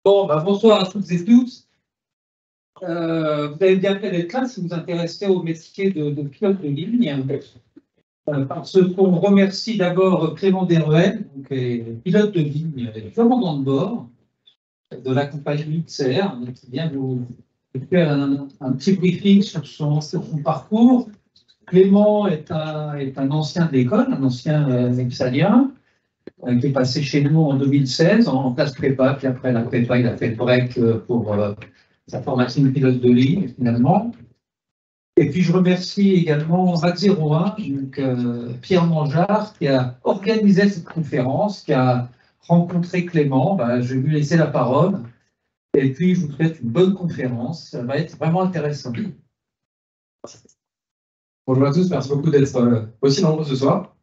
Bon, bonsoir à toutes et tous. Vous avez bien fait d'être là si vous vous intéressez au métier de pilote de ligne. Parce qu'on remercie d'abord Clément Deruel, donc, pilote de ligne et commandant de bord de la compagnie XR, qui vient vous faire un petit briefing sur son parcours. Clément est un ancien de l'école, un ancien Nexalien, qui est passé chez nous en 2016 en classe prépa, puis après la prépa, il a fait le break pour sa formation de pilote de ligne, finalement. Et puis je remercie également RAD01, donc Pierre Mangeard, qui a organisé cette conférence, qui a rencontré Clément. Je vais lui laisser la parole. Et puis je vous souhaite une bonne conférence. Ça va être vraiment intéressant. Bonjour à tous, merci beaucoup d'être aussi nombreux ce soir.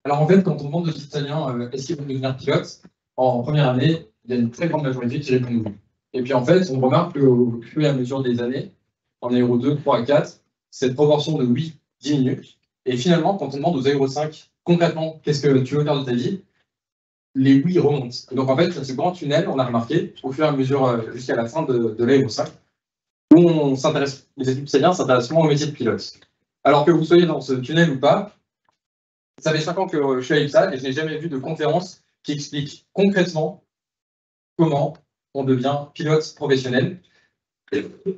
Alors en fait, quand on demande aux citoyens est-ce qu'ils vont devenir pilotes, en première année, il y a une très grande majorité qui répond oui. Et puis en fait, on remarque qu'au fur et à mesure des années, en aéro 2, 3 et 4, cette proportion de oui diminue. Et finalement, quand on demande aux aéro 5, concrètement, qu'est-ce que tu veux faire de ta vie, les oui remontent. Et donc en fait, ce grand tunnel, on a remarqué, au fur et à mesure jusqu'à la fin de l'aéro 5, où on s'intéresse, les études s'intéressent souvent au métier de pilote. Alors que vous soyez dans ce tunnel ou pas, ça fait 5 ans que je suis à IPSA et je n'ai jamais vu de conférence qui explique concrètement comment on devient pilote professionnel.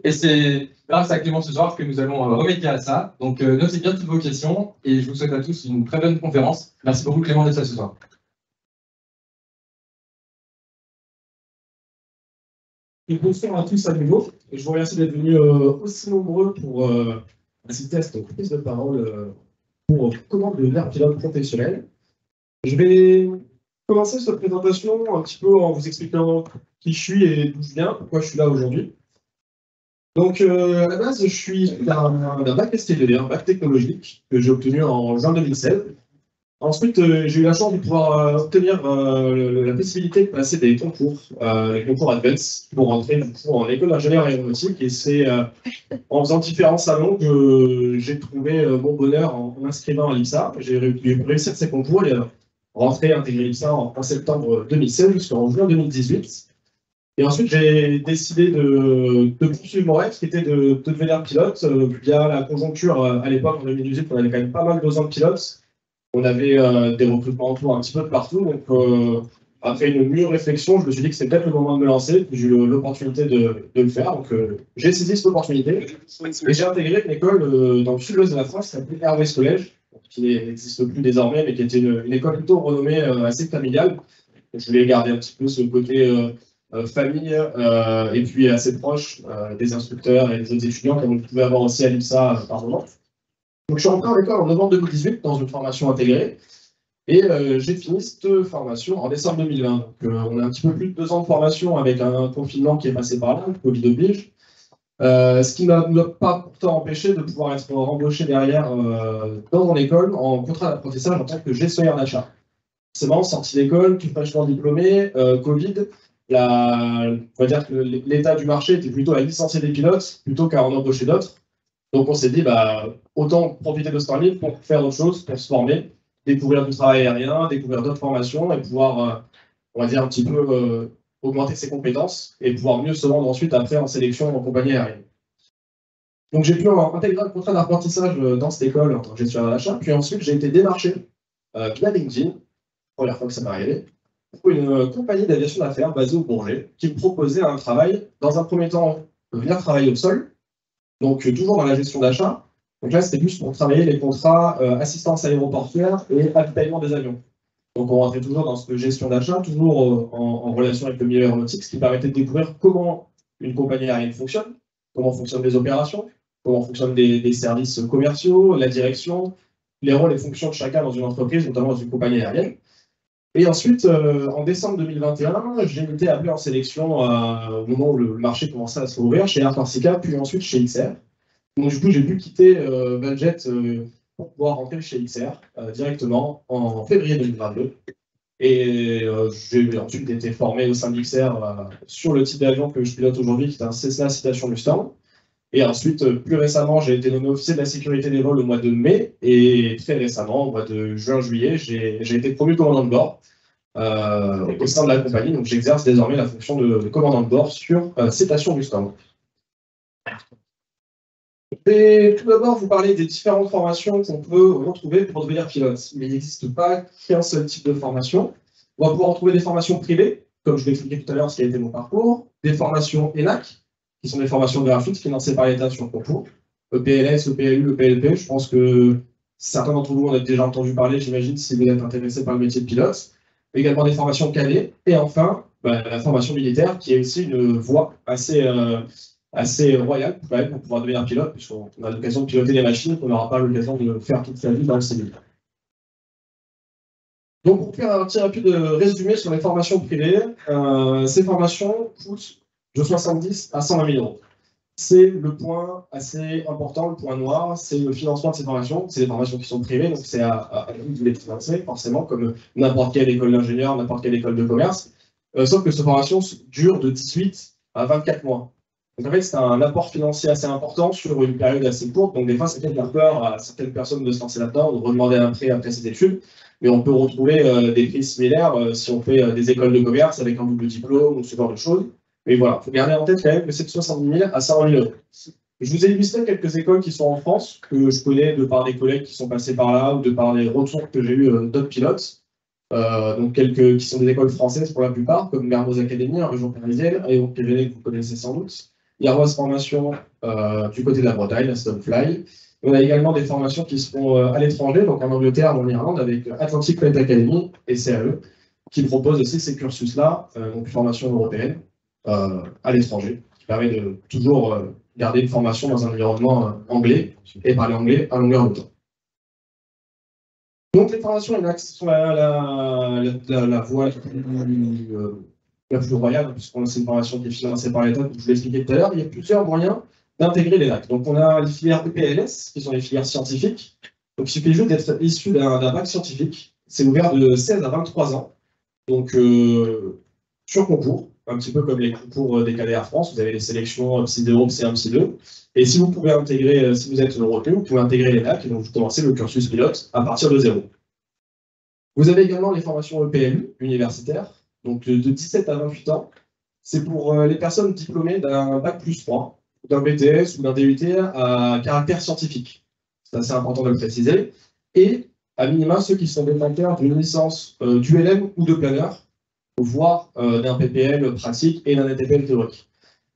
Et c'est grâce à Clément ce soir que nous allons remédier à ça. Donc notez bien toutes vos questions et je vous souhaite à tous une très bonne conférence. Merci beaucoup Clément d'être là ce soir. Et bonsoir à tous à nouveau. Et je vous remercie d'être venus aussi nombreux pour assister à cette prise de parole pour comment devenir pilote professionnel. Je vais commencer cette présentation un petit peu en vous expliquant qui je suis et d'où je viens, pourquoi je suis là aujourd'hui. Donc à la base, je suis d'un bac ST2D, un bac technologique que j'ai obtenu en juin 2016. Ensuite, j'ai eu la chance de pouvoir obtenir la possibilité de passer des concours, les concours Advance, pour rentrer du coup, en école d'ingénieur aéronautique. Et c'est en faisant différents salons que j'ai trouvé mon bonheur en m'inscrivant à l'IPSA. J'ai réussi ces concours et intégrer l'IPSA en septembre 2016 jusqu'en juin 2018. Et ensuite, j'ai décidé de poursuivre mon rêve, qui était de devenir pilote. Via la conjoncture, à l'époque, en 2018, on avait quand même pas mal besoin de pilotes. On avait des recrutements en cours un petit peu de partout. Donc, après une mûre réflexion, je me suis dit que c'était peut-être le moment de me lancer. J'ai eu l'opportunité de le faire. Donc, j'ai saisi cette opportunité. Et j'ai intégré une école dans le sud-ouest de la France qui s'appelait Hermès Collège, qui n'existe plus désormais, mais qui était une école plutôt renommée, assez familiale. Je voulais garder un petit peu ce côté famille et puis assez proche des instructeurs et des autres étudiants, comme vous pouvez avoir aussi à l'IPSA par moment. Donc, je suis rentré en école en novembre 2018 dans une formation intégrée et j'ai fini cette formation en décembre 2020. Donc, on a un petit peu plus de 2 ans de formation avec un confinement qui est passé par là, le Covid oblige. Ce qui ne m'a pas pourtant empêché de pouvoir être embauché derrière dans mon école en contrat d'apprentissage en tant que gestionnaire d'achat. Forcément, sorti d'école, tout fraîchement diplômé, Covid, on va dire que l'état du marché était plutôt à licencier des pilotes plutôt qu'à en embaucher d'autres. Donc on s'est dit, autant profiter de ce temps libre pour faire autre chose, pour se former, découvrir du travail aérien, découvrir d'autres formations et pouvoir, on va dire, un petit peu augmenter ses compétences et pouvoir mieux se rendre ensuite après en sélection en compagnie aérienne. Donc j'ai pu intégrer un contrat d'apprentissage dans cette école en tant que gestionnaire d'achat, puis ensuite j'ai été démarché via LinkedIn, première fois que ça m'est arrivé, pour une compagnie d'aviation d'affaires basée au Bourget, qui me proposait un travail, dans un premier temps, venir travailler au sol, donc toujours dans la gestion d'achat. Donc là, c'était plus pour travailler les contrats assistance aéroportuaire et avitaillement des avions. Donc on rentrait toujours dans cette gestion d'achat, toujours en relation avec le milieu aéronautique, ce qui permettait de découvrir comment une compagnie aérienne fonctionne, comment fonctionnent les opérations, comment fonctionnent les services commerciaux, la direction, les rôles et fonctions de chacun dans une entreprise, notamment dans une compagnie aérienne. Et ensuite, en décembre 2021, j'ai été appelé en sélection au moment où le marché commençait à se rouvrir chez Air Corsica, puis ensuite chez XR. Donc du coup, j'ai pu quitter Budget pour pouvoir rentrer chez XR directement en février 2022. Et j'ai ensuite été formé au sein d'XR sur le type d'avion que je pilote aujourd'hui, qui est un Cessna Citation Mustang. Et ensuite, plus récemment, j'ai été nommé officier de la sécurité des vols au mois de mai. Et très récemment, au mois de juin-juillet, j'ai été promu commandant de bord. au sein de la compagnie. Donc j'exerce désormais la fonction de commandant de bord sur ces stations du stand. Je vais tout d'abord vous parler des différentes formations qu'on peut retrouver pour devenir pilote. Il n'existe pas qu'un seul type de formation. On va pouvoir retrouver des formations privées, comme je l'ai expliqué tout à l'heure, ce qui a été mon parcours, des formations ENAC, qui sont des formations gratuites financées par l'État sur concours, EPLS, EPLU, EPLP. Je pense que certains d'entre vous en ont déjà entendu parler, j'imagine, si vous êtes intéressé par le métier de pilote. Également des formations cadets, et enfin, la formation militaire, qui est aussi une voie assez royale pour pouvoir devenir pilote, puisqu'on a l'occasion de piloter des machines qu'on n'aura pas l'occasion de faire toute sa vie dans le civil. Donc, pour faire un petit rapide résumé sur les formations privées, ces formations coûtent de 70 à 120 000 euros. C'est le point assez important, le point noir, c'est le financement de ces formations. C'est des formations qui sont privées, donc c'est à vous de les financer, forcément, comme n'importe quelle école d'ingénieur, n'importe quelle école de commerce. Sauf que ces formations durent de 18 à 24 mois. Donc en fait, c'est un apport financier assez important sur une période assez courte. Donc des fois, ça peut faire peur à certaines personnes de se lancer là-dedans, de redemander un prêt après ses études. Mais on peut retrouver des prix similaires si on fait des écoles de commerce avec un double diplôme ou ce genre de choses. Mais voilà, il faut garder en tête quand même que c'est de 70 000 à 120 000 euros. Je vous ai illustré quelques écoles qui sont en France, que je connais de par des collègues qui sont passés par là ou de par les retours que j'ai eu d'autres pilotes. Donc quelques qui sont des écoles françaises pour la plupart, comme Mermoz Academy en région parisienne, et donc Pyrénées que vous connaissez sans doute. Yarroise Formation du côté de la Bretagne, la Stonefly. On a également des formations qui se font à l'étranger, donc en Angleterre, en Irlande, avec Atlantic Flight Academy et CAE, qui proposent aussi ces cursus-là, donc une formation européenne à l'étranger, qui permet de toujours garder une formation dans un environnement anglais et parler anglais à longueur de temps. Donc les formations ENAC sont la voie la plus royale, puisqu'on c'est une formation qui est financée par l'État, comme je vous l'ai expliqué tout à l'heure. Il y a plusieurs moyens d'intégrer l'ENAC. Donc on a les filières EPLS, qui sont les filières scientifiques. Donc il suffit juste d'être issu d'un bac scientifique. C'est ouvert de 16 à 23 ans. Donc sur concours, un petit peu comme les concours des cadets Air France, vous avez les sélections Psy0, Psy1, Psy2. Et si vous pouvez intégrer, si vous êtes retenu, vous pouvez intégrer l'ENAC et donc vous commencez le cursus pilote à partir de 0. Vous avez également les formations EPLU, universitaires, donc de 17 à 28 ans. C'est pour les personnes diplômées d'un bac plus 3, d'un BTS ou d'un DUT à caractère scientifique. C'est assez important de le préciser. Et à minima, ceux qui sont détenteurs d'une licence d'ULM ou de planeur, voire d'un PPL pratique et d'un ETPL théorique.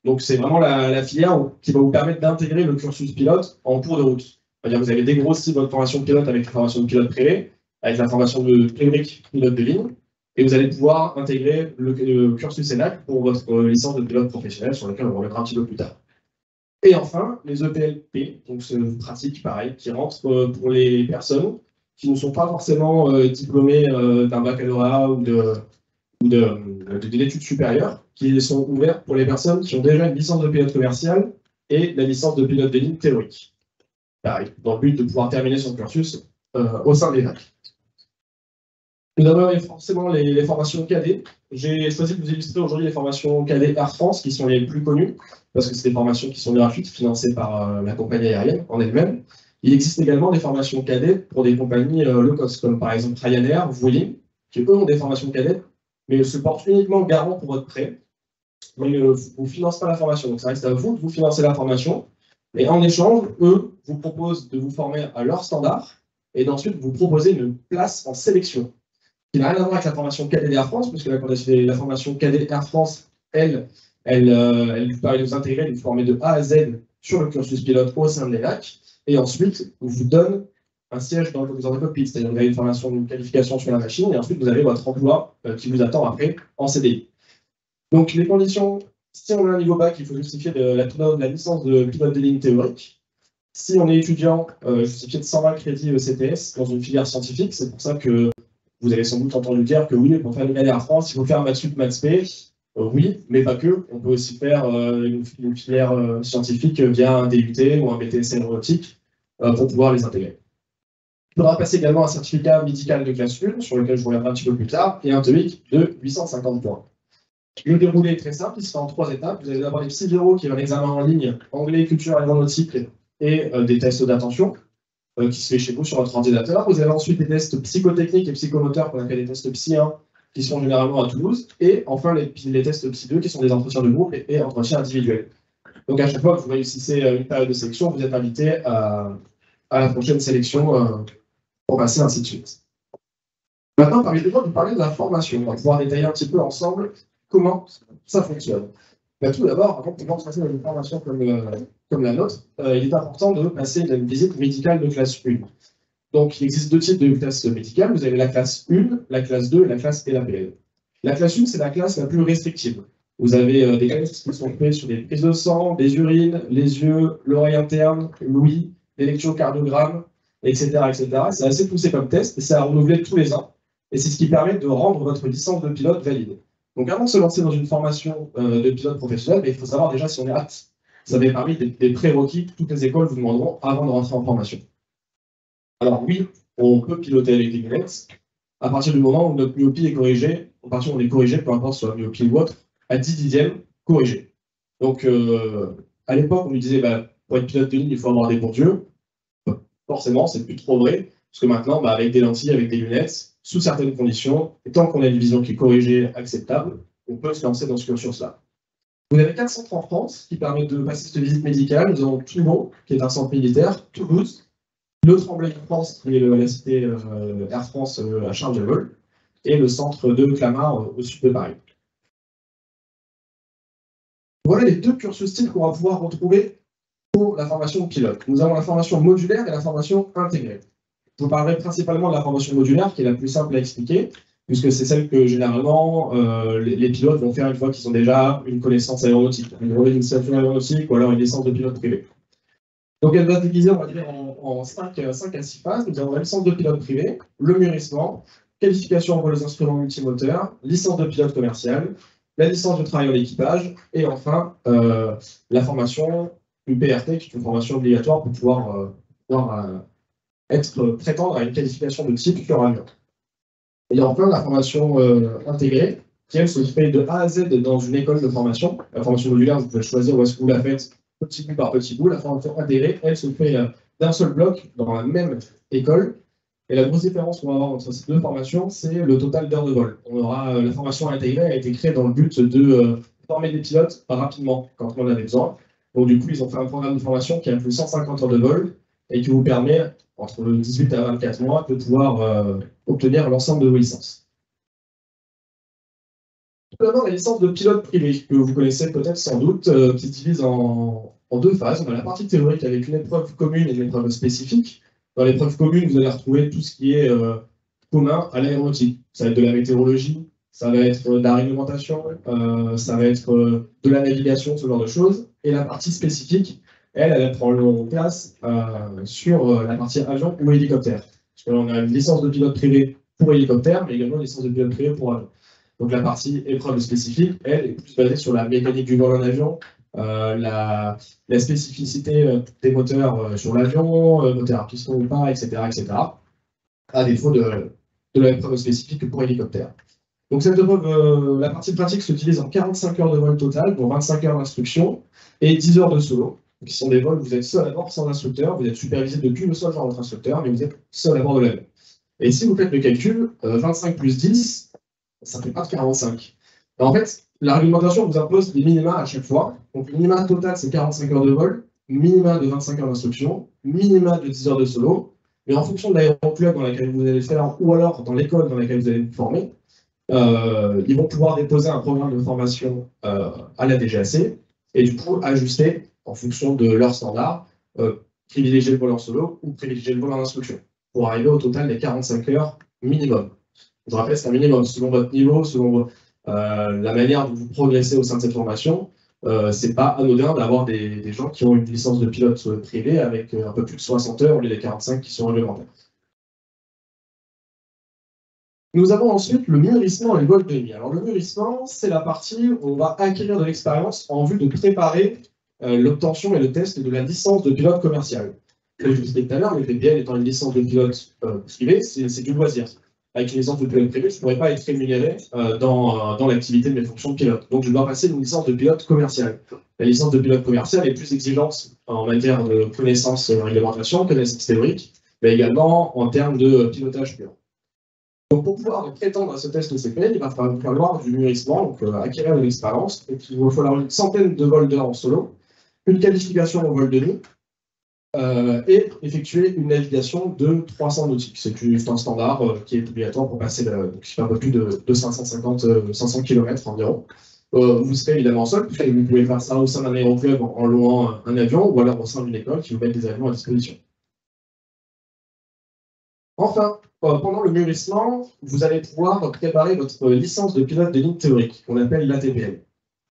Donc c'est vraiment la filière qui va vous permettre d'intégrer le cursus pilote en cours de route. C'est-à-dire que vous avez dégrossi votre formation de pilote avec la formation de pilote privé, avec la formation de théorique pilote de ligne, et vous allez pouvoir intégrer le cursus ENAC pour votre licence de pilote professionnel, sur laquelle on reviendra un petit peu plus tard. Et enfin, les EPLP, donc c'est une pratique pareil, qui rentre pour les personnes qui ne sont pas forcément diplômées d'un baccalauréat ou d'études supérieures, qui sont ouvertes pour les personnes qui ont déjà une licence de pilote commercial et la licence de pilote de ligne théorique. Pareil, dans le but de pouvoir terminer son cursus au sein de l'ENAC. Nous avons forcément les formations cadets. J'ai choisi de vous illustrer aujourd'hui les formations cadets Air France, qui sont les plus connues, parce que c'est des formations qui sont gratuites, financées par la compagnie aérienne en elle-même. Il existe également des formations cadets pour des compagnies low cost, comme par exemple Ryanair, Vueling, qui eux ont des formations cadets, mais se portent uniquement garant pour votre prêt, mais ne vous financent pas la formation. Donc ça reste à vous de vous financer la formation. Et en échange, eux vous proposent de vous former à leur standard, et d'ensuite vous proposer une place en sélection, qui n'a rien à voir avec la formation cadet Air France, puisque la formation cadet Air France, elle vous permet de vous intégrer, de vous former de A à Z sur le cursus pilote au sein de l'ENAC, et ensuite vous donne un siège dans le cockpit, c'est-à-dire que vous avez une formation, une qualification sur la machine, et ensuite vous avez votre emploi qui vous attend après en CDI. Donc les conditions, si on a un niveau bac, il faut justifier de la licence de pilote de ligne théorique. Si on est étudiant, justifier de 120 crédits CTS dans une filière scientifique. C'est pour ça que vous avez sans doute entendu dire que oui, pour faire une carrière en France, il faut faire maths sup, maths spé. Oui, mais pas que. On peut aussi faire une filière scientifique via un DUT ou un BTS aéronautique pour pouvoir les intégrer. Il faudra passer également un certificat médical de classe 1, sur lequel je reviendrai un petit peu plus tard, et un TOEIC de 850 points. Le déroulé est très simple, il se fait en 3 étapes. Vous allez d'abord les Psy0, qui est un examen en ligne, anglais, culture aéronautique, et des tests d'attention, qui se fait chez vous sur votre ordinateur. Vous avez ensuite des tests psychotechniques et psychomoteurs, qu'on appelle des tests Psy1, qui sont généralement à Toulouse, et enfin les tests Psy 2, qui sont des entretiens de groupe et entretiens individuels. Donc à chaque fois que vous réussissez une période de sélection, vous êtes invité à la prochaine sélection pour passer, ainsi de suite. Maintenant, permettez-moi de vous parler de la formation. On va pouvoir détailler un petit peu ensemble comment ça fonctionne. Tout d'abord, avant de pouvoir passer dans une formation comme la nôtre, il est important de passer une visite médicale de classe 1. Donc, il existe deux types de classes médicales. Vous avez la classe 1, la classe 2 et la classe EAPL. La classe 1, c'est la classe la plus restrictive. Vous avez des tests qui sont faits sur des prises de sang, des urines, les yeux, l'oreille interne, l'ouïe, l'électrocardiogramme, etc. etc. C'est assez poussé comme test et c'est à renouveler tous les ans. Et c'est ce qui permet de rendre votre licence de pilote valide. Donc, avant de se lancer dans une formation de pilote professionnel, il faut savoir déjà si on est apte. Ça fait parmi des prérequis que toutes les écoles vous demanderont avant de rentrer en formation. Alors oui, on peut piloter avec des lunettes à partir du moment où notre myopie est corrigée, à partir où on est corrigé, peu importe soit myopie ou autre, à 10 dixièmes corrigé. Donc à l'époque, on nous disait pour être pilote de ligne, il faut avoir des bons yeux. Forcément, c'est plus trop vrai, parce que maintenant, avec des lentilles, avec des lunettes, sous certaines conditions, et tant qu'on a une vision qui est corrigée, acceptable, on peut se lancer dans ce cursus-là. Vous avez 4 centres en France qui permettent de passer cette visite médicale. Nous avons Toulon, qui est un centre militaire, Toulouse, le Tremblay Air France, qui est la cité Air France à Charles de Gaulle, et le centre de Clamart au sud de Paris. Voilà les deux cursus types qu'on va pouvoir retrouver pour la formation de pilote. Nous avons la formation modulaire et la formation intégrée. Je vous parlerai principalement de la formation modulaire, qui est la plus simple à expliquer, puisque c'est celle que généralement les pilotes vont faire une fois qu'ils ont déjà une connaissance aéronautique, une brevet d'initiation aéronautique ou alors une licence de pilote privé. Donc elle va se diviser, on va dire, en 5 à 6 phases. Nous avons la licence de pilote privé, le mûrissement, qualification pour les instruments multimoteurs, licence de pilote commercial, la licence de travail en équipage, et enfin la formation UPRT, qui est une formation obligatoire pour pouvoir prétendre à une qualification de type sur avion. Et enfin la formation intégrée, qui elle se fait de A à Z dans une école de formation. La formation modulaire, vous pouvez choisir où est-ce que vous la faites, petit bout par petit bout. La formation intégrée, elle se fait d'un seul bloc dans la même école. Et la grosse différence qu'on va avoir entre ces deux formations, c'est le total d'heures de vol. On aura, la formation intégrée a été créée dans le but de former des pilotes rapidement quand on en avait besoin. Donc du coup, ils ont fait un programme de formation qui inclut 150 heures de vol et qui vous permet, entre 18 à 24 mois, de pouvoir obtenir l'ensemble de vos licences. Tout d'abord, la licence de pilote privé, que vous connaissez peut-être sans doute, qui se divise en deux phases. On a la partie théorique avec une épreuve commune et une épreuve spécifique. Dans l'épreuve commune, vous allez retrouver tout ce qui est commun à l'aéronautique. Ça va être de la météorologie, ça va être de la réglementation, ça va être de la navigation, ce genre de choses. Et la partie spécifique, elle prend place sur la partie avion ou hélicoptère. Parce qu'on a une licence de pilote privé pour hélicoptère, mais également une licence de pilote privé pour avion. Donc la partie épreuve spécifique, elle, est plus basée sur la mécanique du vol en avion, la spécificité des moteurs sur l'avion, moteurs à piston ou pas, etc., etc., à défaut de l'épreuve spécifique pour hélicoptère. Donc cette épreuve, la partie pratique se divise en 45 heures de vol total, dont 25 heures d'instruction et 10 heures de solo, qui sont des vols où vous êtes seul à bord sans instructeur, vous êtes supervisé depuis le sol par votre instructeur, mais vous êtes seul à bord de l'avion. Et si vous faites le calcul, 25 plus 10, ça ne fait pas de 45. Et en fait, la réglementation vous impose des minima à chaque fois. Donc le minima total, c'est 45 heures de vol, minima de 25 heures d'instruction, minima de 10 heures de solo. Mais en fonction de l'aéroclub dans laquelle vous allez faire, ou alors dans l'école dans laquelle vous allez vous former, ils vont pouvoir déposer un programme de formation à la DGAC et du coup ajuster en fonction de leurs standards, privilégier le vol en solo ou privilégier le vol en instruction, pour arriver au total des 45 heures minimum. Je rappelle, c'est un minimum selon votre niveau, selon la manière dont vous progressez au sein de cette formation. C'est pas anodin d'avoir des gens qui ont une licence de pilote privée avec un peu plus de 60 heures au lieu des 45 qui sont réglementaires. Nous avons ensuite le mûrissement et le vol de nuit. Alors le mûrissement, c'est la partie où on va acquérir de l'expérience en vue de préparer l'obtention et le test de la licence de pilote commercial. Comme je vous disais tout à l'heure, le PPL étant une licence de pilote privée, c'est du loisir. Avec une licence de pilote privé, je ne pourrais pas être rémunéré dans l'activité de mes fonctions de pilote. Donc je dois passer une licence de pilote commercial. La licence de pilote commercial est plus exigeante en matière de connaissances réglementation, connaissances théoriques, mais également en termes de pilotage pur. Donc, pour pouvoir prétendre à ce test CPL, il va falloir du mûrissement, donc acquérir de l'expérience. Et il va falloir une centaine de vols d'heure en solo, une qualification au vol de nuit, et effectuer une navigation de 300 nautiques. C'est un standard qui est obligatoire pour passer, donc, qui fait un peu plus de 500 km environ. Vous serez évidemment seul, puisque vous pouvez faire ça au sein d'un aéroclub en louant un avion, ou alors au sein d'une école qui vous met des avions à disposition. Enfin, pendant le mûrissement, vous allez pouvoir préparer votre licence de pilote de ligne théorique, qu'on appelle l'ATPL.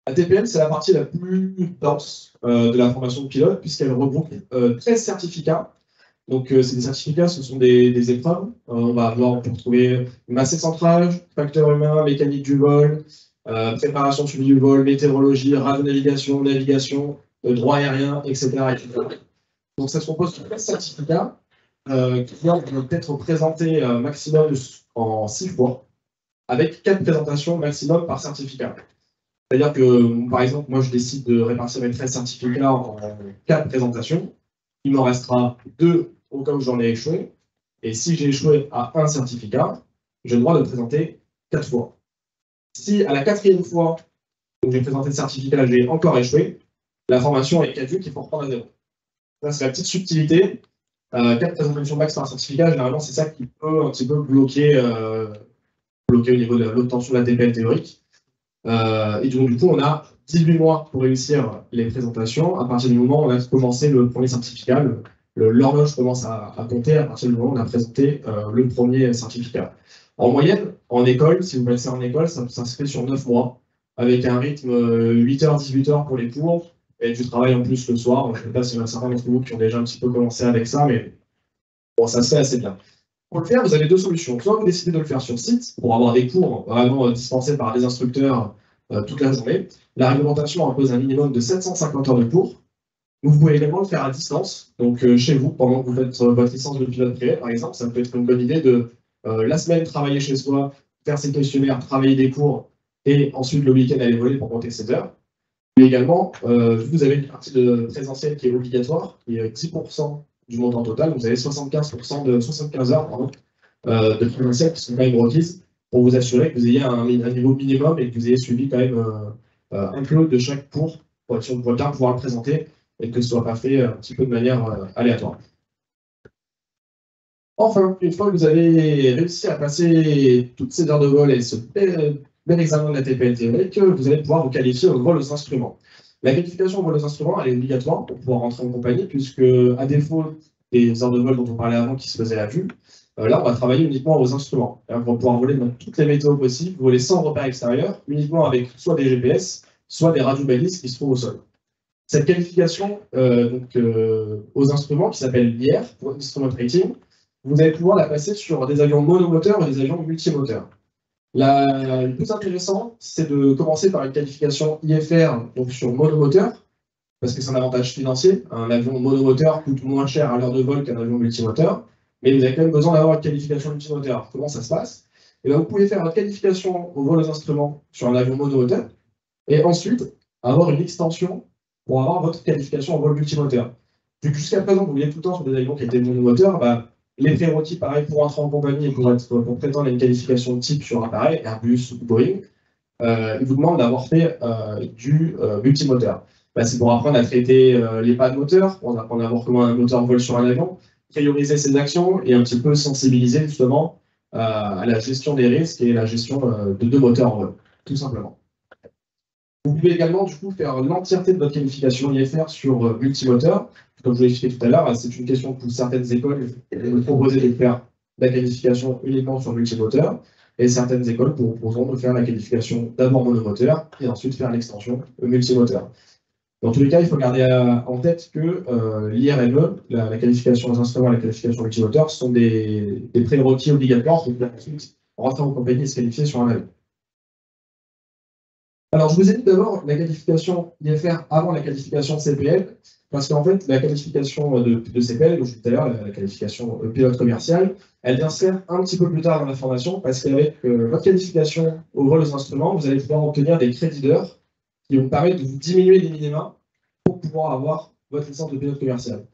L'ATPL, c'est la partie la plus dense de la formation de pilote, puisqu'elle regroupe 13 certificats. Donc, c'est des certificats, ce sont des épreuves. On va avoir pour trouver masse et centrage, facteur humain, mécanique du vol, préparation suivi du vol, météorologie, radionavigation, navigation, droit aérien, etc., etc. Donc, ça se compose de 13 certificats qui vont être présentés maximum en 6 fois, avec 4 présentations maximum par certificat. C'est-à-dire que, par exemple, moi, je décide de répartir mes 13 certificats en 4 présentations. Il m'en restera 2 au cas où j'en ai échoué. Et si j'ai échoué à un certificat, j'ai le droit de le présenter 4 fois. Si à la 4e fois où j'ai présenté le certificat, j'ai encore échoué, la formation est caduque, il faut reprendre à zéro. Ça, c'est la petite subtilité. 4 présentations max par certificat, généralement, c'est ça qui peut un petit peu bloquer au niveau de l'obtention de la TPL théorique. Et donc, du coup, on a 18 mois pour réussir les présentations. À partir du moment où on a commencé le premier certificat, l'horloge commence à compter à partir du moment où on a présenté le premier certificat. En moyenne, en école, si vous passez en école, ça se fait sur 9 mois, avec un rythme 8h, 18h pour les cours, et du travail en plus le soir. Je ne sais pas s'il y en a certains d'entre vous qui ont déjà un petit peu commencé avec ça, mais bon, ça se fait assez bien. Pour le faire, vous avez 2 solutions. Soit vous décidez de le faire sur site, pour avoir des cours vraiment dispensés par des instructeurs toute la journée. La réglementation impose un minimum de 750 heures de cours. Vous pouvez également le faire à distance, donc chez vous, pendant que vous faites votre licence de pilote privé, par exemple. Ça peut être une bonne idée de la semaine travailler chez soi, faire ses questionnaires, travailler des cours, et ensuite le week-end aller voler pour compter ses heures. Mais également, vous avez une partie de présentiel qui est obligatoire, qui est 10% du montant total. Vous avez 75% de 75 heures de présentiel qui sont quand même requises pour vous assurer que vous ayez un niveau minimum et que vous ayez suivi quand même un peu de chaque cours pour bien pouvoir le présenter et que ce ne soit pas fait un petit peu de manière aléatoire. Enfin, une fois que vous avez réussi à passer toutes ces heures de vol et ce bel examen de la TPL théorique, vous allez pouvoir vous qualifier au vol aux instruments. La qualification au vol aux instruments, elle est obligatoire pour pouvoir rentrer en compagnie, puisque, à défaut des heures de vol dont on parlait avant qui se faisaient à vue, là, on va travailler uniquement aux instruments. On va pouvoir voler dans toutes les météos possibles, voler sans repère extérieur, uniquement avec soit des GPS, soit des radiobalises qui se trouvent au sol. Cette qualification aux instruments, qui s'appelle l'IR, pour Instrument Rating, vous allez pouvoir la passer sur des avions monomoteurs et des avions multimoteurs. Le plus intéressant, c'est de commencer par une qualification IFR donc sur monomoteur, parce que c'est un avantage financier. Un avion monomoteur coûte moins cher à l'heure de vol qu'un avion multimoteur, mais vous avez quand même besoin d'avoir une qualification multimoteur. Alors, comment ça se passe? Vous pouvez faire votre qualification au vol aux instruments sur un avion monomoteur, et ensuite avoir une extension pour avoir votre qualification en vol multimoteur. Vu que jusqu'à présent, vous vouliez tout le temps sur des avions qui étaient monomoteurs, les prérequis, pareil, pour entrer en compagnie et pour prétendre à une qualification de type sur un appareil, Airbus ou Boeing, ils vous demandent d'avoir fait du multimoteur. C'est pour apprendre à traiter les pannes moteurs, pour apprendre à voir comment un moteur vole sur un avion, prioriser ses actions et un petit peu sensibiliser justement à la gestion des risques et la gestion de 2 moteurs en vol, tout simplement. Vous pouvez également du coup faire l'entièreté de votre qualification IFR sur multimoteur. Comme je vous l'ai expliqué tout à l'heure, c'est une question pour certaines écoles vous proposez de faire la qualification uniquement sur multimoteur, et certaines écoles vous proposeront de faire la qualification d'abord monomoteur et ensuite faire l'extension multimoteur. Dans tous les cas, il faut garder en tête que l'IRME, la qualification aux instruments et la qualification multimoteur, sont des prérequis obligatoires pour ensuite rentrer en compagnie et se qualifier sur un avion. Alors, je vous ai dit d'abord la qualification IFR avant la qualification CPL, parce qu'en fait, la qualification de CPL, comme je disais tout à l'heure, la qualification pilote commercial, elle vient se faire un petit peu plus tard dans la formation, parce qu'avec votre qualification au vol aux instruments, vous allez pouvoir obtenir des crédits d'heures qui vont permettre de vous diminuer les minima pour pouvoir avoir votre licence de pilote commercial.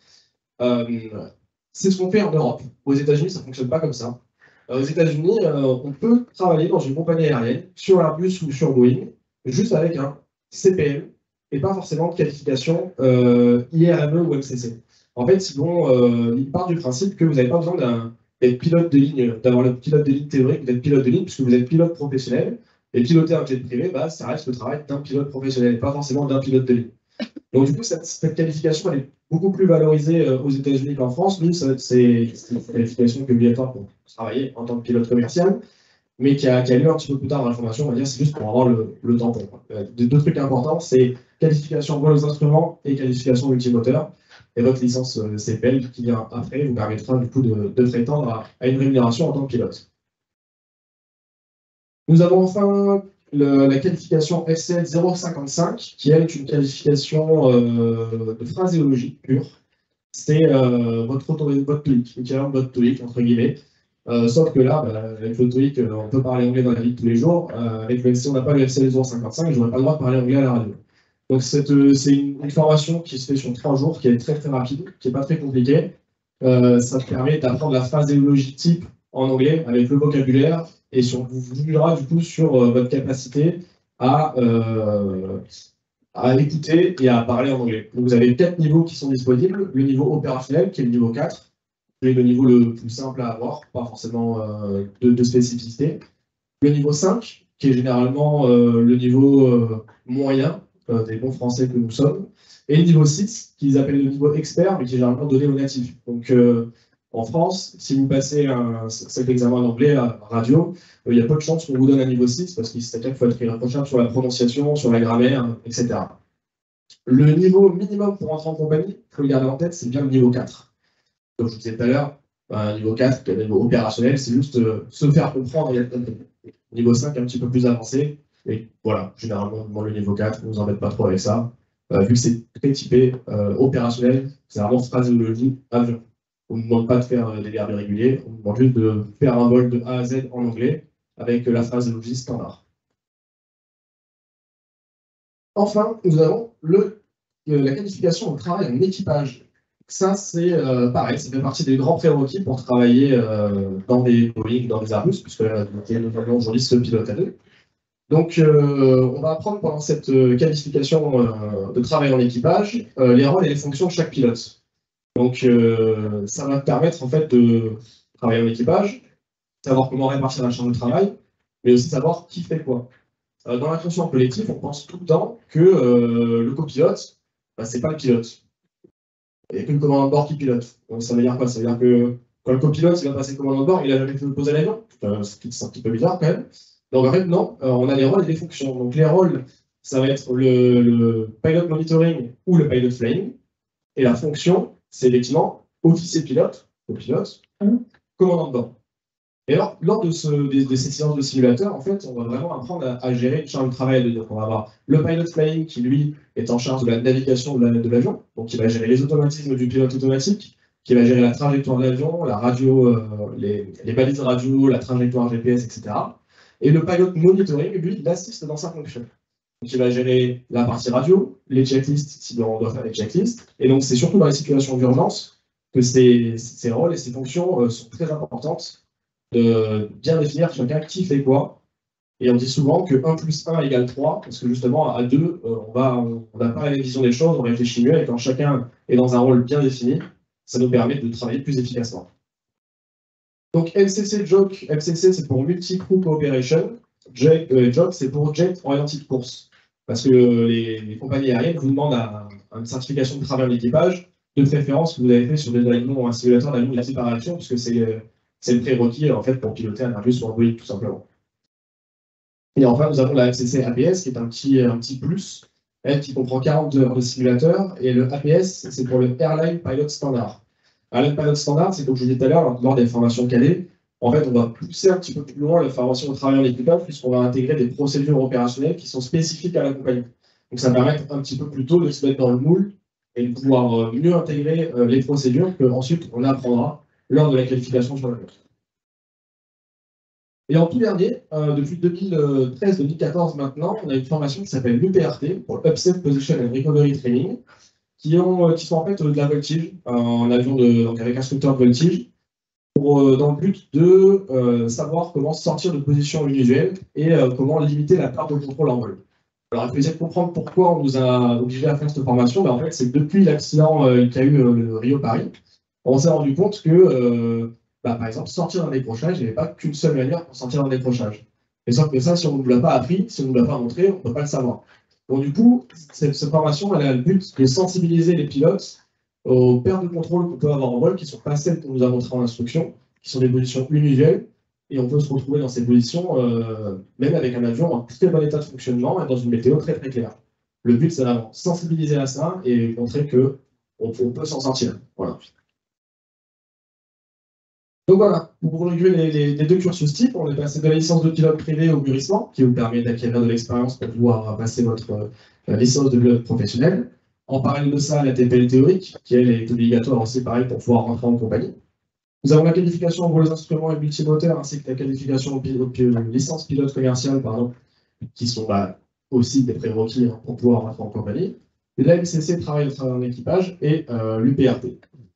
C'est ce qu'on fait en Europe. Aux États-Unis, ça ne fonctionne pas comme ça. Aux États-Unis, on peut travailler dans une compagnie aérienne, sur Airbus ou sur Boeing, juste avec un CPM et pas forcément de qualification IRME ou MCC. En fait, ils partent du principe que vous n'avez pas besoin d'être pilote de ligne, d'avoir le pilote de ligne théorique, d'être pilote de ligne, puisque vous êtes pilote professionnel. Et piloter un jet privé, bah, ça reste le travail d'un pilote professionnel, et pas forcément d'un pilote de ligne. Donc, du coup, cette qualification, elle est beaucoup plus valorisée aux États-Unis qu'en France. Nous, c'est une qualification qui est obligatoire pour travailler en tant que pilote commercial, mais qui a lieu un petit peu plus tard dans la formation. On va dire c'est juste pour avoir le tampon. Deux trucs importants, c'est qualification vol aux instruments et qualification multimoteur. Et votre licence CPL qui vient après vous permettra du coup de prétendre à une rémunération en tant que pilote. Nous avons enfin la qualification FCL 055, qui est une qualification de phraséologie pure. C'est votre TOEIC, l'équivalent de votre TOEIC, entre guillemets. Sauf que là, avec le TOEIC, on peut parler anglais dans la vie de tous les jours. Avec le FCL, on n'a pas le FCL 055, je n'aurais pas le droit de parler anglais à la radio. Donc c'est une formation qui se fait sur 3 jours, qui est très très rapide, qui n'est pas très compliquée. Ça permet d'apprendre la phraséologie type en anglais avec le vocabulaire et vous jugera du coup sur votre capacité à écouter et à parler en anglais. Donc vous avez 4 niveaux qui sont disponibles. Le niveau opérationnel qui est le niveau 4, qui est le niveau le plus simple à avoir, pas forcément de spécificité. Le niveau 5 qui est généralement le niveau moyen des bons français que nous sommes. Et le niveau 6 qu'ils appellent le niveau expert mais qui est généralement donné aux natifs. Donc en France, si vous passez cet examen d'anglais à radio, il y a peu de chances qu'on vous donne un niveau 6 parce qu'il faut être irréprochable sur la prononciation, sur la grammaire, etc. Le niveau minimum pour entrer en compagnie, il faut le garder en tête, c'est bien le niveau 4. Comme je vous disais tout à l'heure, niveau 4, le niveau opérationnel, c'est juste se faire comprendre et être compris. Niveau 5, un petit peu plus avancé. Et voilà, généralement, le niveau 4, ne vous embêtez pas trop avec ça. Vu que c'est très typé opérationnel, c'est vraiment phraséologie avion. On ne nous demande pas de faire des verbes irréguliers, on nous demande juste de faire un vol de A à Z en anglais avec la phraséologie standard. Enfin, nous avons la qualification au travail en équipage. Ça, c'est pareil, ça fait partie des grands prérequis pour travailler dans des Boeing, dans des Airbus, puisque notamment aujourd'hui ce pilote à deux. Donc, on va apprendre pendant cette qualification de travail en équipage les rôles et les fonctions de chaque pilote. Donc, ça va permettre en fait de travailler en équipage, savoir comment répartir la charge de travail, mais aussi savoir qui fait quoi. Dans l'inconscient collectif, on pense tout le temps que le copilote, c'est pas le pilote. Il n'y a que le commandant de bord qui pilote. Donc, ça veut dire quoi? Ça veut dire que quand le copilote il va passer commandant de bord, il a jamais fait poser l'avion. C'est un petit peu bizarre quand même. Donc en fait, non, on a des rôles et des fonctions. Donc les rôles, ça va être le pilot monitoring ou le pilot flying. Et la fonction, c'est effectivement officier pilote, copilote, ou commandant de bord. Et alors, lors de ces séances de simulateur, en fait, on va vraiment apprendre à gérer une charge de travail à deux. Donc on va avoir le pilot flying qui, lui, est en charge de la navigation de l'avion. Donc il va gérer les automatismes du pilote automatique, qui va gérer la trajectoire de l'avion, la radio, les balises radio, la trajectoire GPS, etc. Et le pilot monitoring, lui, il assiste dans sa fonction. Donc, il va gérer la partie radio, les checklists, si on doit faire des checklists. Et donc, c'est surtout dans les situations d'urgence que ces rôles et ces fonctions sont très importantes de bien définir chacun qui fait quoi. Et on dit souvent que 1 plus 1 égale 3, parce que justement, à 2, on n'a pas la même vision des choses, on réfléchit mieux, et quand chacun est dans un rôle bien défini, ça nous permet de travailler plus efficacement. Donc MCC JOC, MCC c'est pour Multi-Crew Cooperation, JOC c'est pour Jet Oriented Course. Parce que les compagnies aériennes vous demandent une certification de travail en équipage, de préférence que vous avez fait sur des avions ou un simulateur d'avion de la séparation, puisque c'est le prérequis en fait, pour piloter un Airbus ou un Boeing tout simplement. Et enfin nous avons la MCC APS qui est un petit plus, elle qui comprend 40 heures de simulateur, et le APS c'est pour le Airline Pilot Standard. Airline Pilot Standard, c'est comme je vous disais tout à l'heure, lors des formations cadets, en fait, on va pousser un petit peu plus loin la formation au travail en équipage, puisqu'on va intégrer des procédures opérationnelles qui sont spécifiques à la compagnie. Donc, ça permet un petit peu plus tôt de se mettre dans le moule et de pouvoir mieux intégrer les procédures qu'ensuite on apprendra lors de la qualification sur le poste. Et en tout dernier, depuis 2013-2014 maintenant, on a une formation qui s'appelle l'UPRT, pour Upset Position and Recovery Training, qui sont en fait de la voltige, en avion donc avec instructeur de voltige. dans le but de savoir comment sortir de positions inusuelles et comment limiter la perte de contrôle en vol. Alors, il faut essayer de comprendre pourquoi on nous a obligés à faire cette formation. En fait, c'est que depuis l'accident qu'il y a eu le Rio-Paris, on s'est rendu compte que, par exemple, sortir d'un décrochage, il n'y avait pas qu'une seule manière pour sortir d'un décrochage. Et sauf que ça, si on ne nous l'a pas appris, si on ne nous l'a pas montré, on ne peut pas le savoir. Donc, du coup, cette formation, elle a le but de sensibiliser les pilotes aux pertes de contrôle qu'on peut avoir en vol, qui ne sont pas celles qu'on nous a montrées en instruction, qui sont des positions inusuelles. Et on peut se retrouver dans ces positions, même avec un avion en très bon état de fonctionnement et dans une météo très très claire. Le but, c'est vraiment sensibiliser à ça et montrer qu'on peut s'en sortir. Voilà. Donc voilà, pour réguler les deux cursus types, on est passé de la licence de pilote privé au mûrissement, qui vous permet d'acquérir de l'expérience pour pouvoir passer votre licence de pilote professionnel. En parallèle de ça, la TPL théorique, qui elle est obligatoire aussi pareil pour pouvoir rentrer en compagnie. Nous avons la qualification pour les instruments et multimoteurs, ainsi que la qualification licence pilote commerciale, qui sont aussi des prérequis pour pouvoir rentrer en compagnie. La MCC, travail en équipage, et l'UPRT.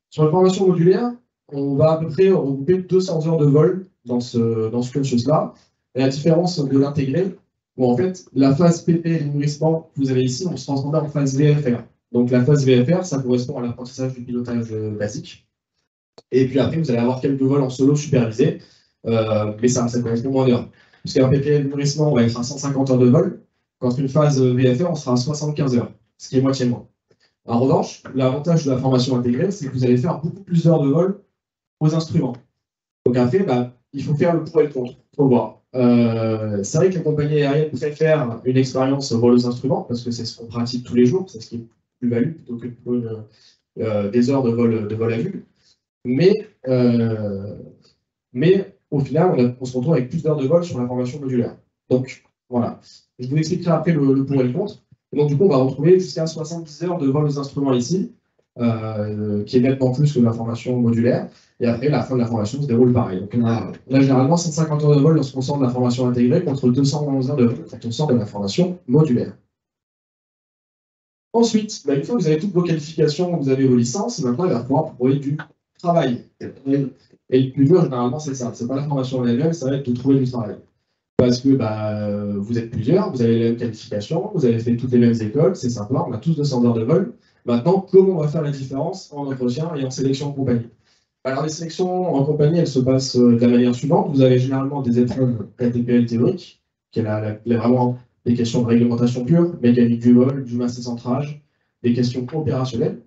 Sur la formation modulaire, on va à peu près regrouper 200 heures de vol dans ce cursus-là. Et la différence de l'intégrer, où en fait, la phase PP et le nourrissement que vous avez ici, on se transforme en phase VFR. Donc la phase VFR, ça correspond à l'apprentissage du pilotage basique. Et puis après, vous allez avoir quelques vols en solo supervisés, mais ça correspond moins d'heures. Puisqu'un PPL nourrissement, on va être à 150 heures de vol, quand une phase VFR, on sera à 75 heures, ce qui est moitié moins. En revanche, l'avantage de la formation intégrée, c'est que vous allez faire beaucoup plus d'heures de vol aux instruments. Donc après, il faut faire le pour et le contre. Il faut voir. C'est vrai que les compagnies aériennes préfèrent une expérience vol aux instruments, parce que c'est ce qu'on pratique tous les jours, c'est ce qui est plus-value plutôt que des heures de vol à vue. Mais au final, on se retrouve avec plus d'heures de vol sur la formation modulaire. Donc, voilà. Je vous expliquerai après le pour et le contre. Et donc, du coup, on va retrouver jusqu'à 70 heures de vol aux instruments ici, qui est nettement plus que la formation modulaire. Et après, la fin de la formation se déroule pareil. Donc, on a généralement 150 heures de vol lorsqu'on sort de la formation intégrée, contre 211 heures de vol quand on sort de la formation modulaire. Ensuite, une fois que vous avez toutes vos qualifications, vous avez vos licences, maintenant, il va falloir trouver du travail. Et le plus dur, généralement, c'est ça. C'est pas la formation en elle-même, ça va être de trouver du travail. Parce que vous êtes plusieurs, vous avez les mêmes qualifications, vous avez fait toutes les mêmes écoles, c'est sympa, on a tous 200 heures de vol. Maintenant, comment on va faire la différence en entretien et en sélection en compagnie? Alors, les sélections en compagnie, elles se passent de la manière suivante. Vous avez généralement des épreuves KTPL théoriques, qui est vraiment des questions de réglementation pure, mécanique du vol, du masse et centrage, des questions opérationnelles.